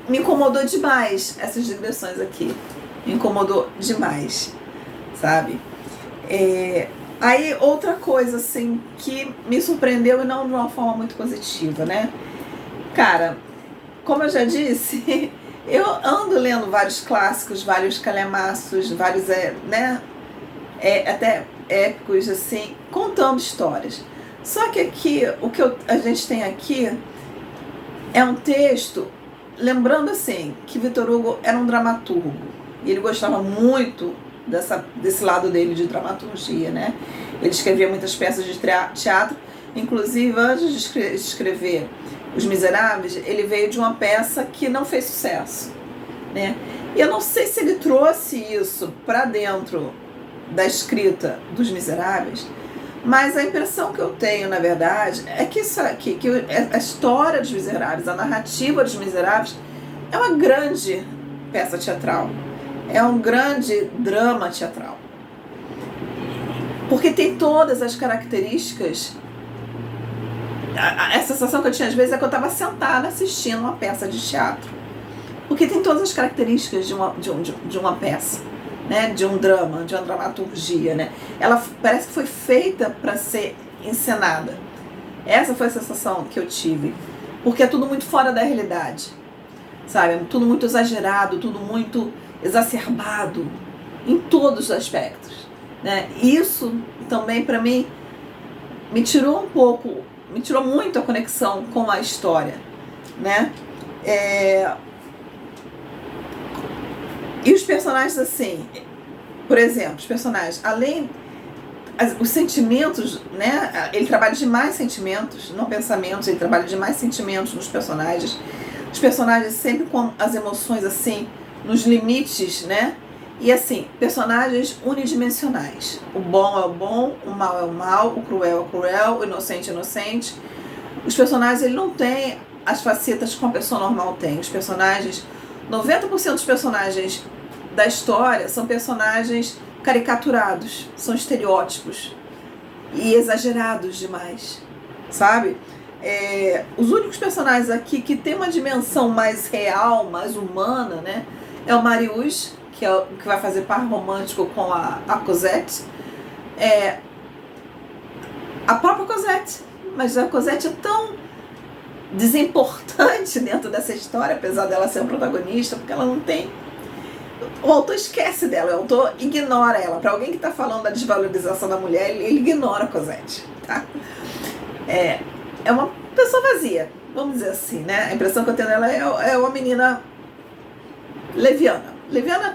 Me incomodou demais essas digressões aqui. Me incomodou demais, sabe? Aí outra coisa assim que me surpreendeu e não de uma forma muito positiva, né? Cara, como eu já disse, eu ando lendo vários clássicos, vários calhamaços, vários, né? Até épicos, assim, contando histórias. Só que aqui, o que a gente tem aqui é um texto, lembrando assim, que Victor Hugo era um dramaturgo. E ele gostava muito desse lado dele de dramaturgia, né? Ele escrevia muitas peças de teatro, inclusive antes de escrever Os Miseráveis, ele veio de uma peça que não fez sucesso, né? E eu não sei se ele trouxe isso para dentro da escrita dos Miseráveis, mas a impressão que eu tenho, na verdade, é que a história dos Miseráveis, a narrativa dos Miseráveis, é uma grande peça teatral, é um grande drama teatral, porque tem todas as características. A sensação que eu tinha às vezes é que eu estava sentada assistindo uma peça de teatro, porque tem todas as características de uma peça, né? De um drama, de uma dramaturgia, né? Ela parece que foi feita para ser encenada. Essa foi a sensação que eu tive, porque é tudo muito fora da realidade, sabe? É tudo muito exagerado, tudo muito exacerbado em todos os aspectos, né? Isso também para mim me tirou muito a conexão com a história, né? E os personagens, assim, por exemplo, os personagens, além os sentimentos, né? Ele trabalha demais sentimentos, não pensamentos, ele trabalha demais sentimentos nos personagens. Os personagens sempre com as emoções, assim, nos limites, né? E, assim, personagens unidimensionais. O bom é o bom, o mal é o mal, o cruel é o cruel, o inocente é o inocente. Os personagens, ele não tem as facetas que uma pessoa normal tem. Os personagens, 90% dos personagens da história são personagens caricaturados, são estereótipos e exagerados demais, sabe? Os únicos personagens aqui que tem uma dimensão mais real, mais humana, né? É o Marius, que vai fazer par romântico com a Cosette. A própria Cosette, mas a Cosette é tão desimportante dentro dessa história, apesar dela ser a protagonista, porque ela não tem... O autor esquece dela, o autor ignora ela. Para alguém que está falando da desvalorização da mulher, ele ignora a Cosette, tá? É uma pessoa vazia, vamos dizer assim, né? A impressão que eu tenho dela é uma menina leviana. Leviana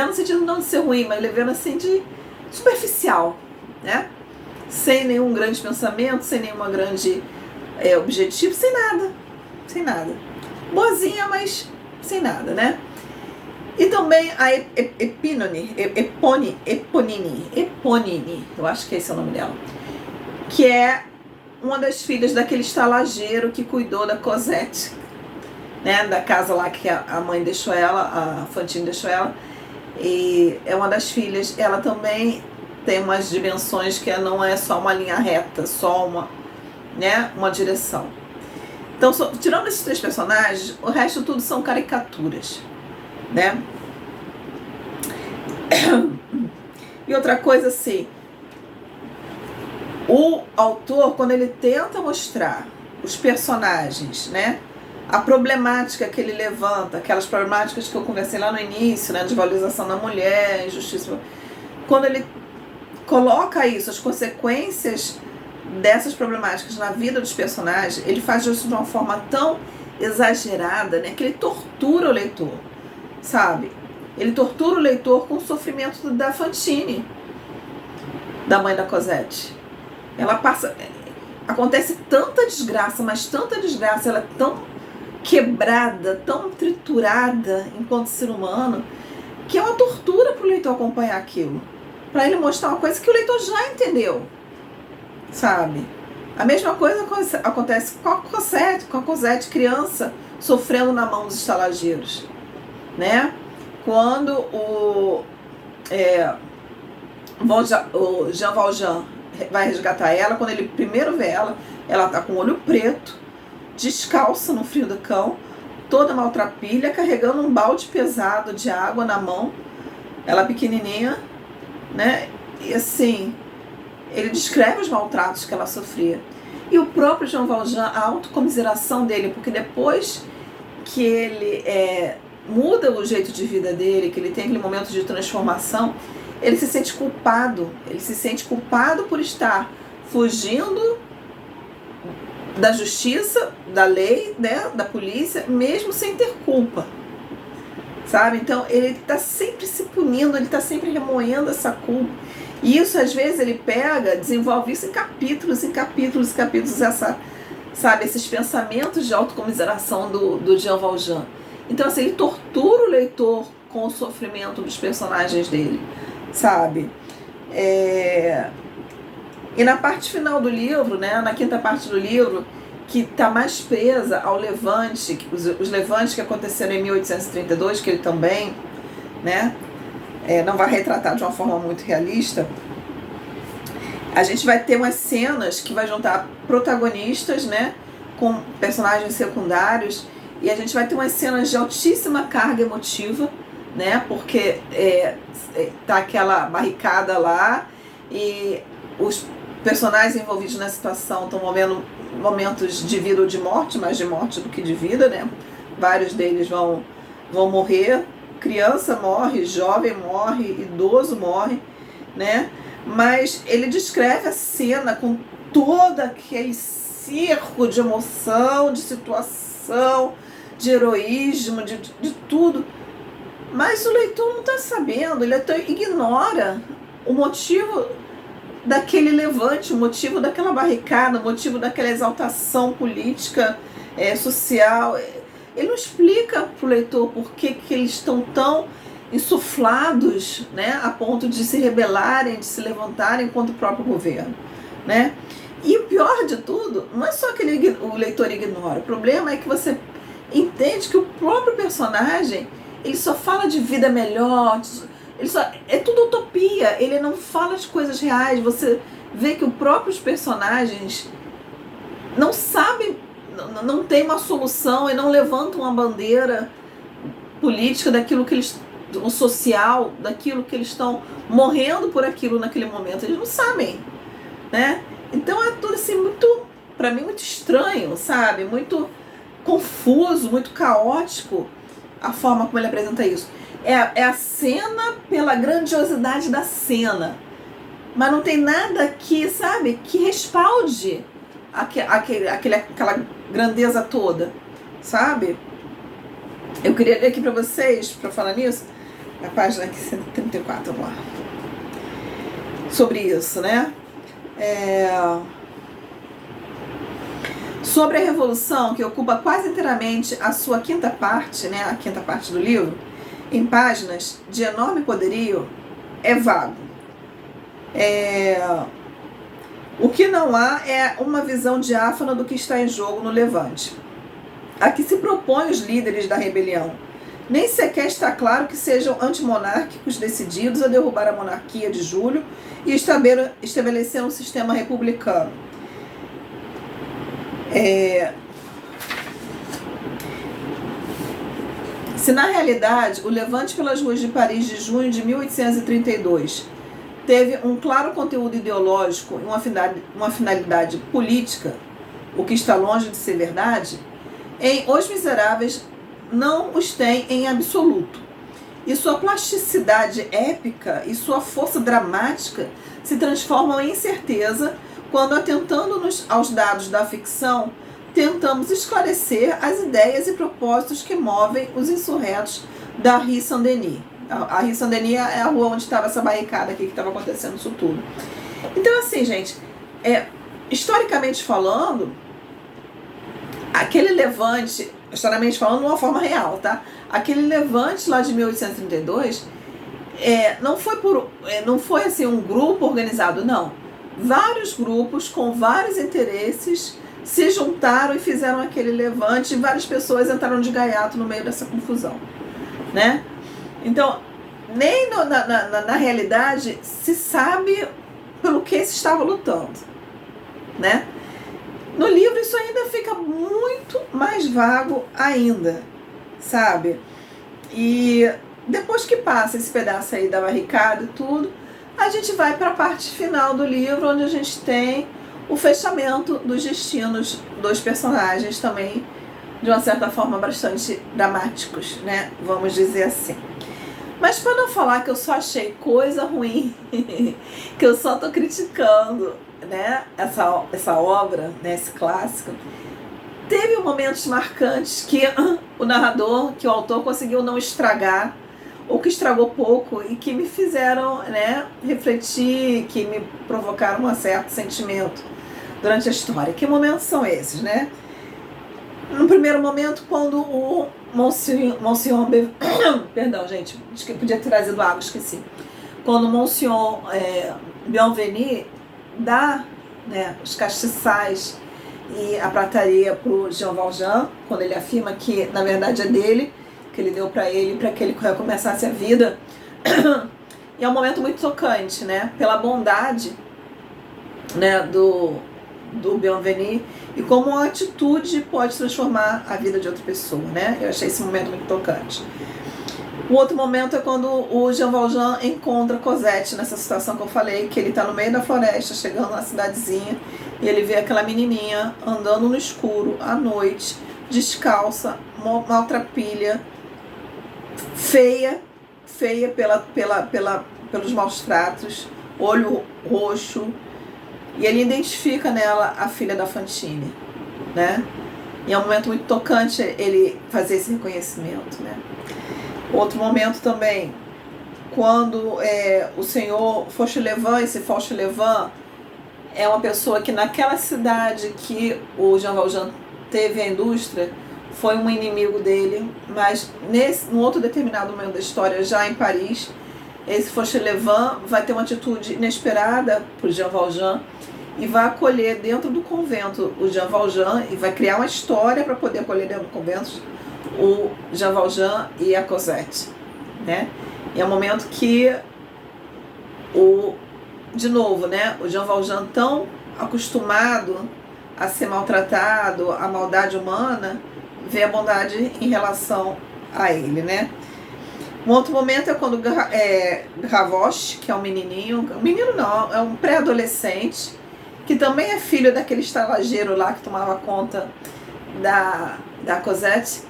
no sentido não de ser ruim, mas leviana assim de superficial, né? Sem nenhum grande pensamento, sem nenhuma grande objetivo, sem nada. Boazinha, mas sem nada, né? E também a Eponine, eu acho que esse é o nome dela, que é uma das filhas daquele estalageiro que cuidou da Cosette, né, da casa lá que a mãe deixou ela, a Fantine deixou ela, e é uma das filhas. Ela também tem umas dimensões que não é só uma linha reta, só uma direção. Então, tirando esses três personagens, o resto tudo são caricaturas, né? E outra coisa assim, o autor, quando ele tenta mostrar os personagens, né, a problemática que ele levanta, aquelas problemáticas que eu conversei lá no início, né, de valorização da mulher, injustiça, quando ele coloca isso, as consequências dessas problemáticas na vida dos personagens, ele faz isso de uma forma tão exagerada, né, que ele tortura o leitor, sabe? Ele tortura o leitor com o sofrimento da Fantine, da mãe da Cosette. Acontece tanta desgraça, mas tanta desgraça, ela é tão quebrada, tão triturada enquanto ser humano, que é uma tortura para o leitor acompanhar aquilo, para ele mostrar uma coisa que o leitor já entendeu, sabe? A mesma coisa acontece com a Cosette criança, sofrendo na mão dos estalageiros, né? Quando o Jean Valjean vai resgatar ela, quando ele primeiro vê ela tá com o olho preto, descalça no frio do cão, toda maltrapilha, carregando um balde pesado de água na mão, ela pequenininha, né? E assim, ele descreve os maltratos que ela sofria. E o próprio Jean Valjean, a autocomiseração dele, porque depois que ele muda o jeito de vida dele, que ele tem aquele momento de transformação, ele se sente culpado. Ele se sente culpado por estar fugindo da justiça, da lei, né, da polícia, mesmo sem ter culpa. Sabe? Então ele está sempre se punindo, ele está sempre remoendo essa culpa. E isso, às vezes, ele pega, desenvolve isso em capítulos, esses pensamentos de autocomiseração do Jean Valjean. Então, assim, ele tortura o leitor com o sofrimento dos personagens dele, sabe? E na parte final do livro, né, na quinta parte do livro, que está mais presa ao levante, os levantes que aconteceram em 1832, que ele também, né, não vai retratar de uma forma muito realista, a gente vai ter umas cenas que vai juntar protagonistas, né, com personagens secundários, e a gente vai ter umas cenas de altíssima carga emotiva, né, porque tá aquela barricada lá, e os personagens envolvidos na situação estão vivendo momentos de vida ou de morte, mais de morte do que de vida, né, vários deles vão morrer, criança morre, jovem morre, idoso morre, né? Mas ele descreve a cena com todo aquele circo de emoção, de situação, de heroísmo, de tudo. Mas o leitor não está sabendo, ele até ignora o motivo daquele levante, o motivo daquela barricada, o motivo daquela exaltação política, social. Ele não explica para o leitor por que eles estão tão insuflados, né, a ponto de se rebelarem, de se levantarem contra o próprio governo, né? E o pior de tudo, não é só que o leitor ignora, o problema é que você entende que o próprio personagem, ele só fala de vida melhor, é tudo utopia, ele não fala de coisas reais. Você vê que os próprios personagens não sabem, não tem uma solução e não levantam uma bandeira política daquilo que eles, o social, daquilo que eles estão morrendo por aquilo naquele momento. Eles não sabem, né? Então é tudo assim muito, para mim, muito estranho, sabe? Muito confuso, muito caótico a forma como ele apresenta isso. É a cena pela grandiosidade da cena, mas não tem nada que, sabe, que respalde aquela grandeza toda, sabe? Eu queria ler aqui para vocês, para falar nisso, a página aqui 134, vamos lá, sobre isso, né? Sobre a Revolução, que ocupa quase inteiramente a sua quinta parte, né, a quinta parte do livro, em páginas de enorme poderio, é vago. O que não há é uma visão diáfana do que está em jogo no levante. A que se propõem os líderes da rebelião. Nem sequer está claro que sejam antimonárquicos decididos a derrubar a monarquia de Júlio e estabelecer um sistema republicano. Se na realidade o levante pelas ruas de Paris de junho de 1832 teve um claro conteúdo ideológico e uma finalidade política, o que está longe de ser verdade, em Os Miseráveis não os tem em absoluto. E sua plasticidade épica e sua força dramática se transformam em certeza quando, atentando-nos aos dados da ficção, tentamos esclarecer as ideias e propósitos que movem os insurretos da Rue Saint-Denis. A Rue Saint-Denis é a rua onde estava essa barricada aqui, que estava acontecendo isso tudo. Então, assim, gente, historicamente falando, aquele levante, historicamente falando, de uma forma real, tá? Aquele levante lá de 1832 não foi assim um grupo organizado, não. Vários grupos com vários interesses se juntaram e fizeram aquele levante, e várias pessoas entraram de gaiato no meio dessa confusão, né? Então, nem na realidade se sabe pelo que se estava lutando, né? No livro isso ainda fica muito mais vago ainda, sabe? E depois que passa esse pedaço aí da barricada e tudo, a gente vai para a parte final do livro, onde a gente tem o fechamento dos destinos dos personagens também, de uma certa forma bastante dramáticos, né? Vamos dizer assim. Mas para não falar que eu só achei coisa ruim, que eu só tô criticando, né, essa obra, né, esse clássico, teve momentos marcantes que o narrador, que o autor conseguiu não estragar, ou que estragou pouco, e que me fizeram, né, refletir, que me provocaram um certo sentimento durante a história. Que momentos são esses, né? No primeiro momento, quando o Monsieur perdão, gente, acho que eu podia ter trazido água, esqueci. Quando o Monsieur Bienvenu dá, né, os castiçais e a prataria para o Jean Valjean, quando ele afirma que na verdade é dele, que ele deu para ele que ele recomeçasse a vida. E é um momento muito tocante, né? Pela bondade, né, do Bienvenu, e como uma atitude pode transformar a vida de outra pessoa, né? Eu achei esse momento muito tocante. O outro momento é quando o Jean Valjean encontra Cosette, nessa situação que eu falei, que ele está no meio da floresta, chegando na cidadezinha, e ele vê aquela menininha andando no escuro, à noite, descalça, maltrapilha, feia pelos maus tratos, olho roxo, e ele identifica nela a filha da Fantine, né? E é um momento muito tocante ele fazer esse reconhecimento, né? Outro momento também, quando o senhor Fauchelevent, esse Fauchelevent é uma pessoa que naquela cidade que o Jean Valjean teve a indústria, foi um inimigo dele, mas num outro determinado momento da história, já em Paris, esse Fauchelevent vai ter uma atitude inesperada para o Jean Valjean e vai acolher dentro do convento o Jean Valjean, e vai criar uma história para poder acolher dentro do convento o Jean Valjean e a Cosette, né? E é um momento que de novo, né, o Jean Valjean, tão acostumado a ser maltratado, a maldade humana, vê a bondade em relação a ele, né? Um outro momento é quando Gavroche, que é um menininho, menino não, é um pré-adolescente, que também é filho daquele estalageiro lá que tomava conta da Cosette.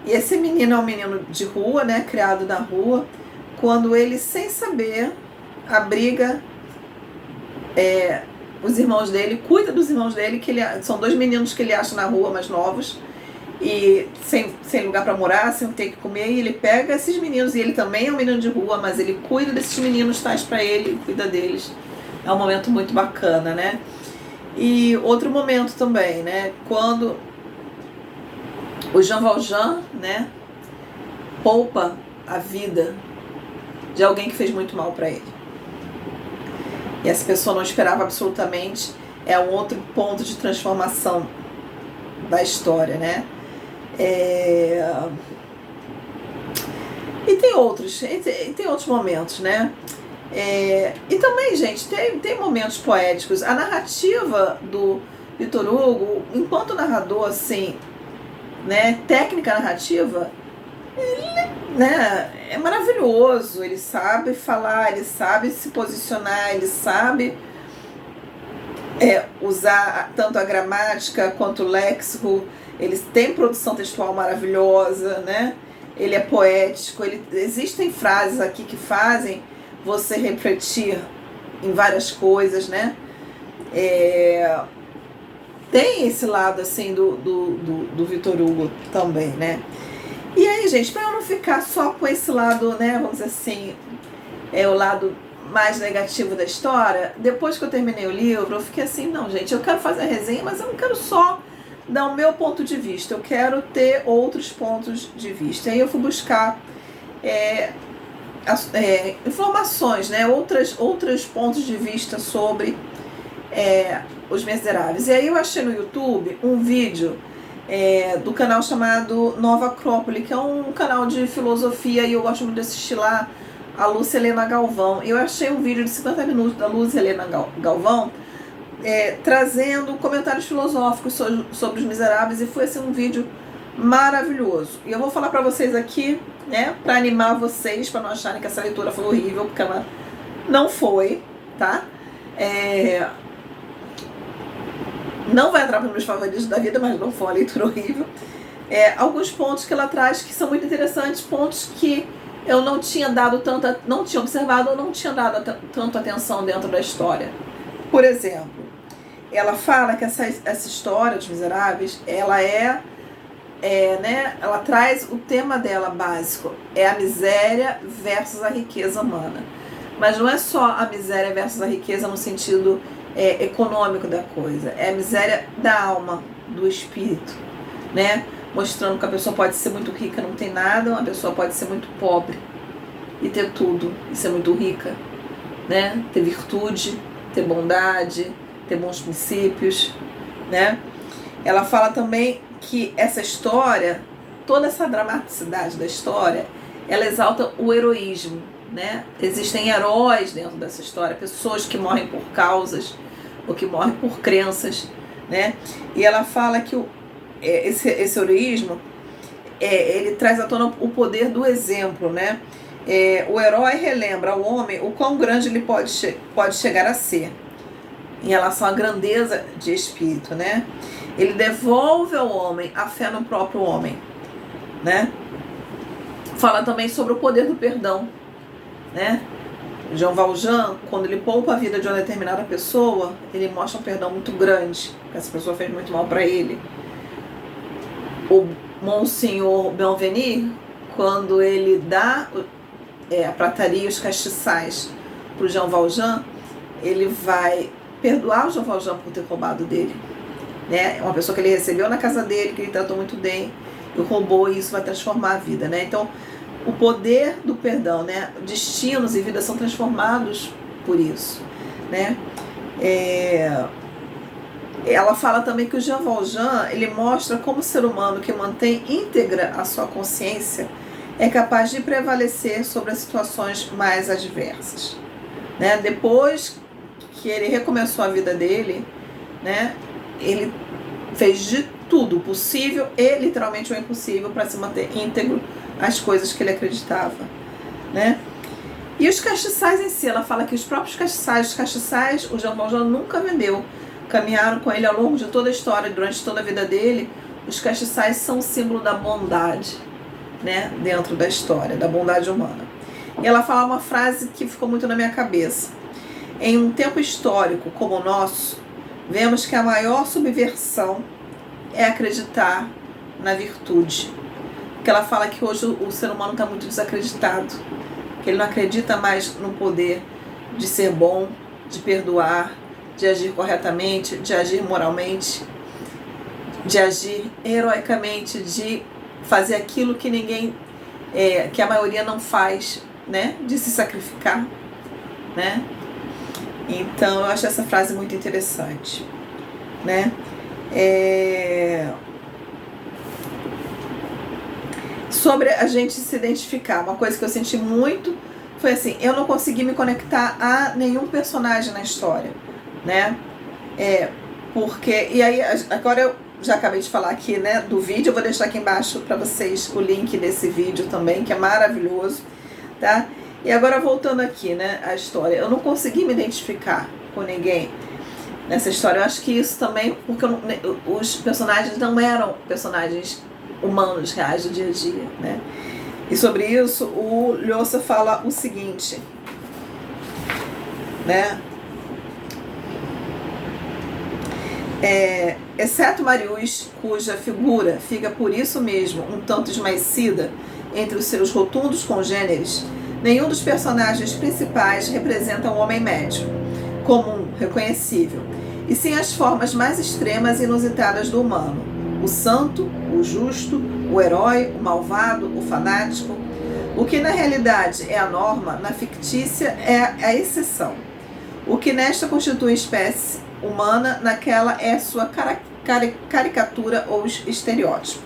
E esse menino é um menino de rua, né, criado na rua, quando ele, sem saber, abriga os irmãos dele, cuida dos irmãos dele, que são dois meninos que ele acha na rua, mais novos, e sem lugar para morar, sem ter que comer, e ele pega esses meninos, e ele também é um menino de rua, mas ele cuida desses meninos, traz para ele, cuida deles. É um momento muito bacana, né? E outro momento também, né, quando o Jean Valjean, né, poupa a vida de alguém que fez muito mal para ele. E essa pessoa não esperava absolutamente. É um outro ponto de transformação da história, né? E tem outros momentos, né? E também, gente, tem momentos poéticos. A narrativa do Victor Hugo, enquanto narrador, assim, né, técnica narrativa, ele, né, é maravilhoso. Ele sabe falar, ele sabe se posicionar, ele sabe usar tanto a gramática quanto o léxico. Ele tem produção textual maravilhosa, né? Ele é poético. Existem frases aqui que fazem você refletir em várias coisas, né? Tem esse lado assim do Victor Hugo também, né? E aí, gente, para eu não ficar só com esse lado, né, vamos dizer assim, o lado mais negativo da história, depois que eu terminei o livro, eu fiquei assim, não, gente, eu quero fazer a resenha, mas eu não quero só dar o meu ponto de vista, eu quero ter outros pontos de vista. Aí eu fui buscar informações, né, outros pontos de vista sobre Os Miseráveis. E aí eu achei no YouTube um vídeo do canal chamado Nova Acrópole, que é um canal de filosofia, e eu gosto muito de assistir lá a Lúcia Helena Galvão. Eu achei um vídeo de 50 minutos da Lúcia Helena Galvão trazendo comentários filosóficos sobre Os Miseráveis, e foi assim, um vídeo maravilhoso. E eu vou falar para vocês aqui, né, para animar vocês, para não acharem que essa leitura foi horrível, porque ela não foi, tá? Não vai entrar para os meus favoritos da vida, mas não foi uma leitura horrível. Alguns pontos que ela traz que são muito interessantes, pontos que eu não tinha observado ou não tinha dado tanta atenção dentro da história. Por exemplo, ela fala que essa história dos Miseráveis, ela né, ela traz o tema dela básico, é a miséria versus a riqueza humana. Mas não é só a miséria versus a riqueza no sentido econômico da coisa, é a miséria da alma, do espírito, né? Mostrando que a pessoa pode ser muito rica e não tem nada, uma pessoa pode ser muito pobre e ter tudo, e ser muito rica, né? Ter virtude, ter bondade, ter bons princípios, né? Ela fala também que essa história, toda essa dramaticidade da história, ela exalta o heroísmo, né? Existem heróis dentro dessa história, pessoas que morrem por causas ou que morrem por crenças, né? E ela fala que esse heroísmo, ele traz à tona o poder do exemplo, né? O herói relembra ao homem o quão grande ele pode chegar a ser em relação à grandeza de espírito, né? Ele devolve ao homem a fé no próprio homem, né? Fala também sobre o poder do perdão, né? Jean Valjean, quando ele poupa a vida de uma determinada pessoa, ele mostra um perdão muito grande, porque essa pessoa fez muito mal para ele. O Monsenhor Bienvenu, quando ele dá a prataria e os castiçais para o Jean Valjean, ele vai perdoar o Jean Valjean por ter roubado dele, né? Uma pessoa que ele recebeu na casa dele, que ele tratou muito bem, e roubou, e isso vai transformar a vida, né? Então, o poder do perdão, né? Destinos e vidas são transformados por isso, né? Ela fala também que o Jean Valjean, ele mostra como o ser humano que mantém íntegra a sua consciência é capaz de prevalecer sobre as situações mais adversas, né? Depois que ele recomeçou a vida dele, né? Ele fez de tudo possível e literalmente o impossível para se manter íntegro às coisas que ele acreditava, né? E os castiçais em si, ela fala que os próprios castiçais, o Jean Valjean nunca vendeu, caminharam com ele ao longo de toda a história, durante toda a vida dele. Os castiçais são o símbolo da bondade, né? Dentro da história, da bondade humana. E ela fala uma frase que ficou muito na minha cabeça: em um tempo histórico como o nosso, vemos que a maior subversão é acreditar na virtude. Porque ela fala que hoje o ser humano está muito desacreditado, que ele não acredita mais no poder de ser bom, de perdoar, de agir corretamente, de agir moralmente, de agir heroicamente, de fazer aquilo que ninguém, que a maioria não faz, né? De se sacrificar, né? Então eu acho essa frase muito interessante, né? Sobre a gente se identificar, uma coisa que eu senti muito foi assim, eu não consegui me conectar a nenhum personagem na história, né? Porque, e aí agora eu já acabei de falar aqui, né, do vídeo, eu vou deixar aqui embaixo para vocês o link desse vídeo também, que é maravilhoso, tá? E agora voltando aqui, né, a história, eu não consegui me identificar com ninguém nessa história. Eu acho que isso também, porque os personagens não eram personagens humanos reais do dia a dia, né? E sobre isso o Lhosa fala o seguinte, né? Exceto Marius, cuja figura fica por isso mesmo um tanto esmaecida entre os seus rotundos congêneres, nenhum dos personagens principais representa um homem médio, comum, reconhecível, e sim as formas mais extremas e inusitadas do humano: o santo, o justo, o herói, o malvado, o fanático. O que na realidade é a norma, na fictícia é a exceção. O que nesta constitui espécie humana, naquela é sua caricatura ou estereótipo.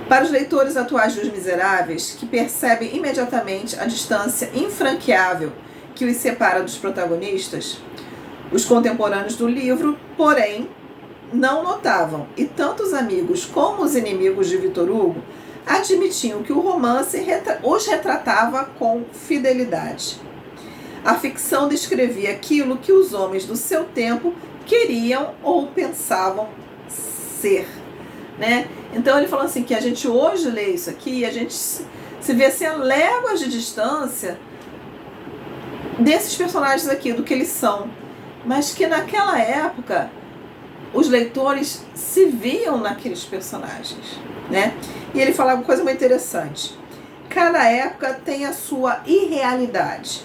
Para os leitores atuais dos Miseráveis, que percebem imediatamente a distância infranqueável que os separa dos protagonistas, os contemporâneos do livro, porém, não notavam, e tanto os amigos como os inimigos de Victor Hugo admitiam que o romance os retratava com fidelidade. A ficção descrevia aquilo que os homens do seu tempo queriam ou pensavam ser, né? Então ele falou assim, que a gente hoje lê isso aqui e a gente se vê assim a léguas de distância desses personagens aqui, do que eles são, mas que naquela época os leitores se viam naqueles personagens, né? E ele falava uma coisa muito interessante: cada época tem a sua irrealidade,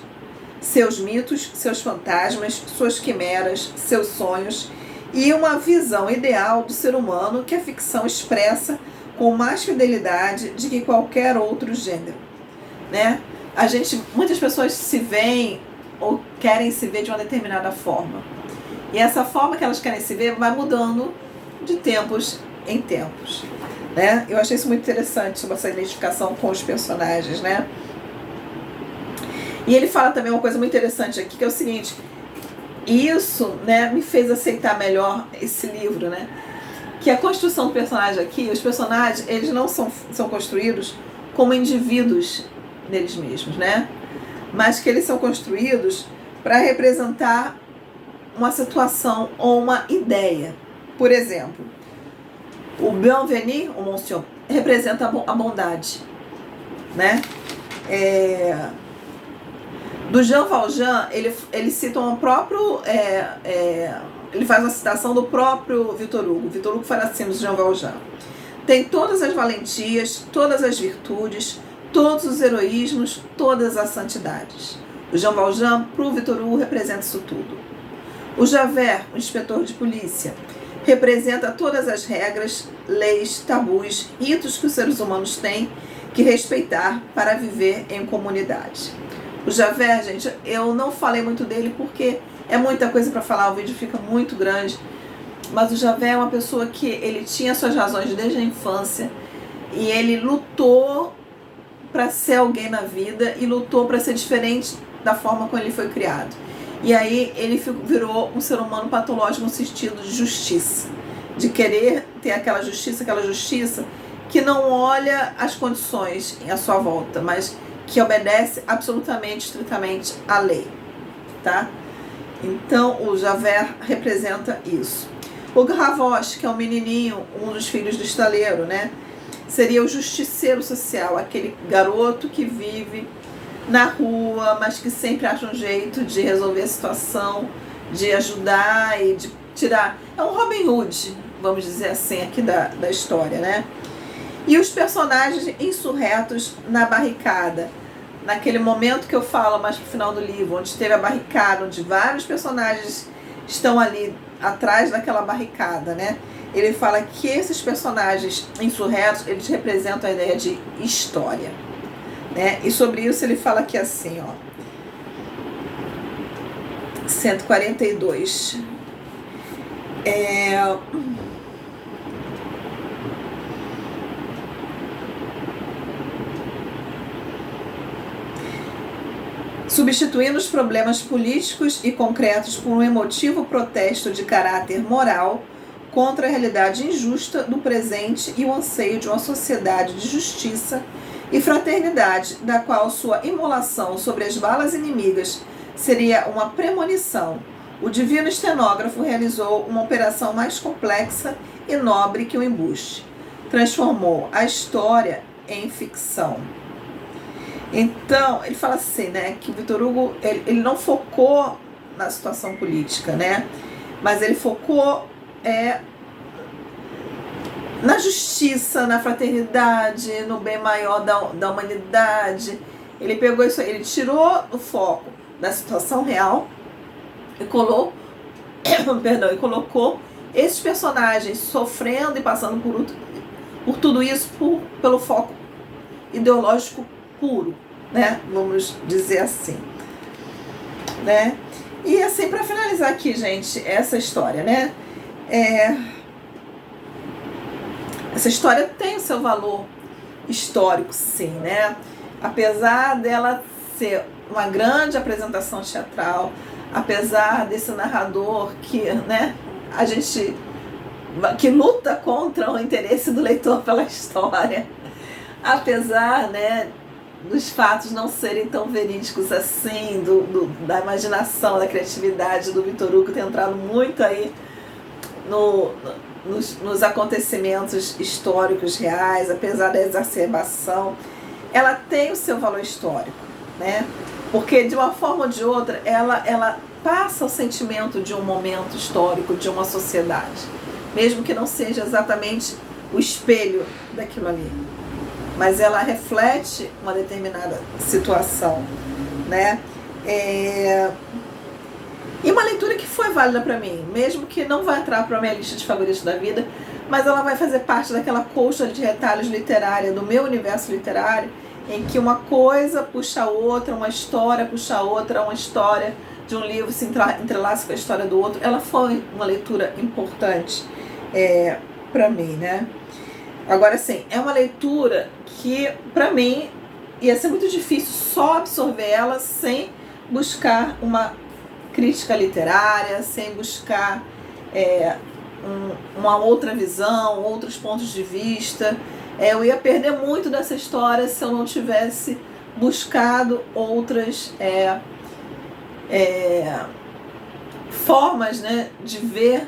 seus mitos, seus fantasmas, suas quimeras, seus sonhos e uma visão ideal do ser humano que a ficção expressa com mais fidelidade do que qualquer outro gênero, né? Muitas pessoas se veem ou querem se ver de uma determinada forma. E essa forma que elas querem se ver vai mudando de tempos em tempos, né? Eu achei isso muito interessante sobre essa identificação com os personagens, né? E ele fala também uma coisa muito interessante aqui, que é o seguinte: isso, né, me fez aceitar melhor esse livro, né? Que a construção do personagem aqui, os personagens, eles não são construídos como indivíduos deles mesmos, né? Mas que eles são construídos para representar uma situação ou uma ideia. Por exemplo, o Bienvenu, o Monsieur, representa a bondade, né? Do Jean Valjean, ele cita um próprio... ele faz uma citação do próprio Victor Hugo. Victor Hugo fala assim do Jean Valjean: tem todas as valentias, todas as virtudes, todos os heroísmos, todas as santidades. O Jean Valjean, para o Victor Hugo, representa isso tudo. O Javert, o inspetor de polícia, representa todas as regras, leis, tabus, ritos que os seres humanos têm que respeitar para viver em comunidade. O Javert, gente, eu não falei muito dele porque é muita coisa para falar, o vídeo fica muito grande, mas o Javert é uma pessoa que ele tinha suas razões desde a infância e ele lutou para ser alguém na vida e lutou para ser diferente da forma como ele foi criado. E aí ele virou um ser humano patológico no sentido de justiça, de querer ter aquela justiça que não olha as condições à sua volta, mas que obedece absolutamente, estritamente à lei, tá? Então o Javert representa isso. O Gavroche, que é um menininho, um dos filhos do estaleiro, né? Seria o justiceiro social, aquele garoto que vive na rua, mas que sempre acha um jeito de resolver a situação, de ajudar e de tirar... É um Robin Hood, vamos dizer assim, aqui da história, né? E os personagens insurretos na barricada, naquele momento que eu falo mais pro final do livro, onde teve a barricada, onde vários personagens estão ali atrás daquela barricada, né? Ele fala que esses personagens insurretos, eles representam a ideia de história, né? E sobre isso ele fala aqui assim, ó, 142. Substituindo os problemas políticos e concretos por um emotivo protesto de caráter moral contra a realidade injusta do presente e o anseio de uma sociedade de justiça e fraternidade, da qual sua imolação sobre as balas inimigas seria uma premonição, o divino estenógrafo realizou uma operação mais complexa e nobre que o embuste. Transformou a história em ficção. Então, ele fala assim, né, que o Victor Hugo, ele não focou na situação política, né, mas ele focou na justiça, na fraternidade, no bem maior da humanidade. Ele pegou isso aí, ele tirou o foco da situação real e colocou esses personagens sofrendo e passando por tudo isso pelo foco ideológico puro, né? Vamos dizer assim, né? E assim, para finalizar aqui, gente, essa história, né? Essa história tem o seu valor histórico, sim, né? Apesar dela ser uma grande apresentação teatral, apesar desse narrador que, né, a gente que luta contra o interesse do leitor pela história, apesar, né, dos fatos não serem tão verídicos assim, da imaginação, da criatividade do Victor Hugo ter entrado muito aí nos acontecimentos históricos reais, apesar da exacerbação, ela tem o seu valor histórico, né? Porque de uma forma ou de outra ela passa o sentimento de um momento histórico, de uma sociedade, mesmo que não seja exatamente o espelho daquilo ali, mas ela reflete uma determinada situação, né? E uma leitura que foi válida para mim, mesmo que não vai entrar para a minha lista de favoritos da vida, mas ela vai fazer parte daquela colcha de retalhos literária, do meu universo literário, em que uma coisa puxa a outra, uma história puxa a outra, uma história de um livro se entrelaça com a história do outro. Ela foi uma leitura importante para mim, né? Agora, sim, é uma leitura que, para mim, ia ser muito difícil só absorver ela sem buscar uma crítica literária, sem buscar uma outra visão, outros pontos de vista. Eu ia perder muito dessa história se eu não tivesse buscado outras formas, né, de ver,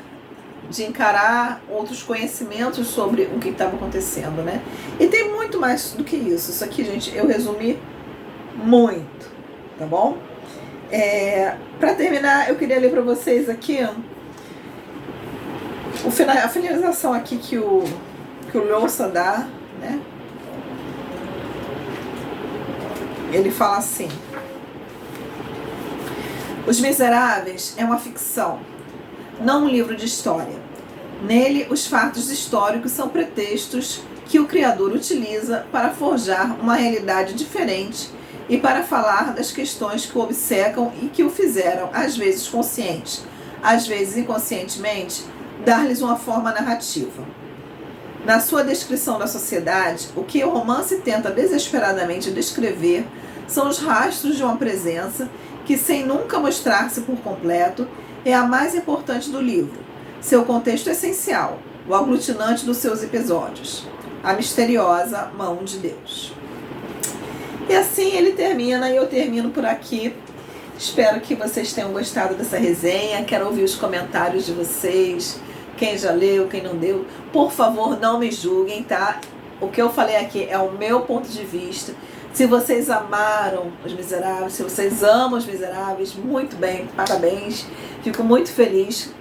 de encarar outros conhecimentos sobre o que estava acontecendo, né? E tem muito mais do que isso. Isso aqui, gente, eu resumi muito, tá bom? Para terminar, eu queria ler para vocês aqui a finalização aqui que o Lhasa dá, né? Ele fala assim: Os Miseráveis é uma ficção, não um livro de história. Nele, os fatos históricos são pretextos que o criador utiliza para forjar uma realidade diferente e para falar das questões que o obcecam e que o fizeram, às vezes consciente, às vezes inconscientemente, dar-lhes uma forma narrativa. Na sua descrição da sociedade, o que o romance tenta desesperadamente descrever são os rastros de uma presença que, sem nunca mostrar-se por completo, é a mais importante do livro, seu contexto essencial, o aglutinante dos seus episódios, a misteriosa mão de Deus. E assim ele termina, e eu termino por aqui. Espero que vocês tenham gostado dessa resenha. Quero ouvir os comentários de vocês. Quem já leu, quem não deu. Por favor, não me julguem, tá? O que eu falei aqui é o meu ponto de vista. Se vocês amaram Os Miseráveis, se vocês amam Os Miseráveis, muito bem, parabéns. Fico muito feliz.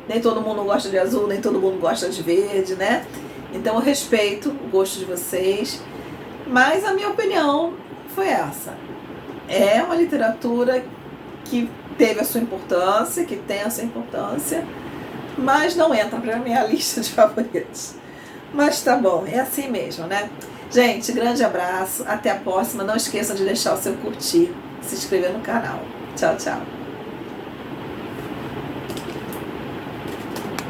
Nem todo mundo gosta de azul, nem todo mundo gosta de verde, né? Então eu respeito o gosto de vocês. Mas a minha opinião foi essa. É uma literatura que teve a sua importância, que tem a sua importância, mas não entra para a minha lista de favoritos. Mas tá bom, é assim mesmo, né? Gente, grande abraço, até a próxima. Não esqueçam de deixar o seu curtir, se inscrever no canal. Tchau, tchau.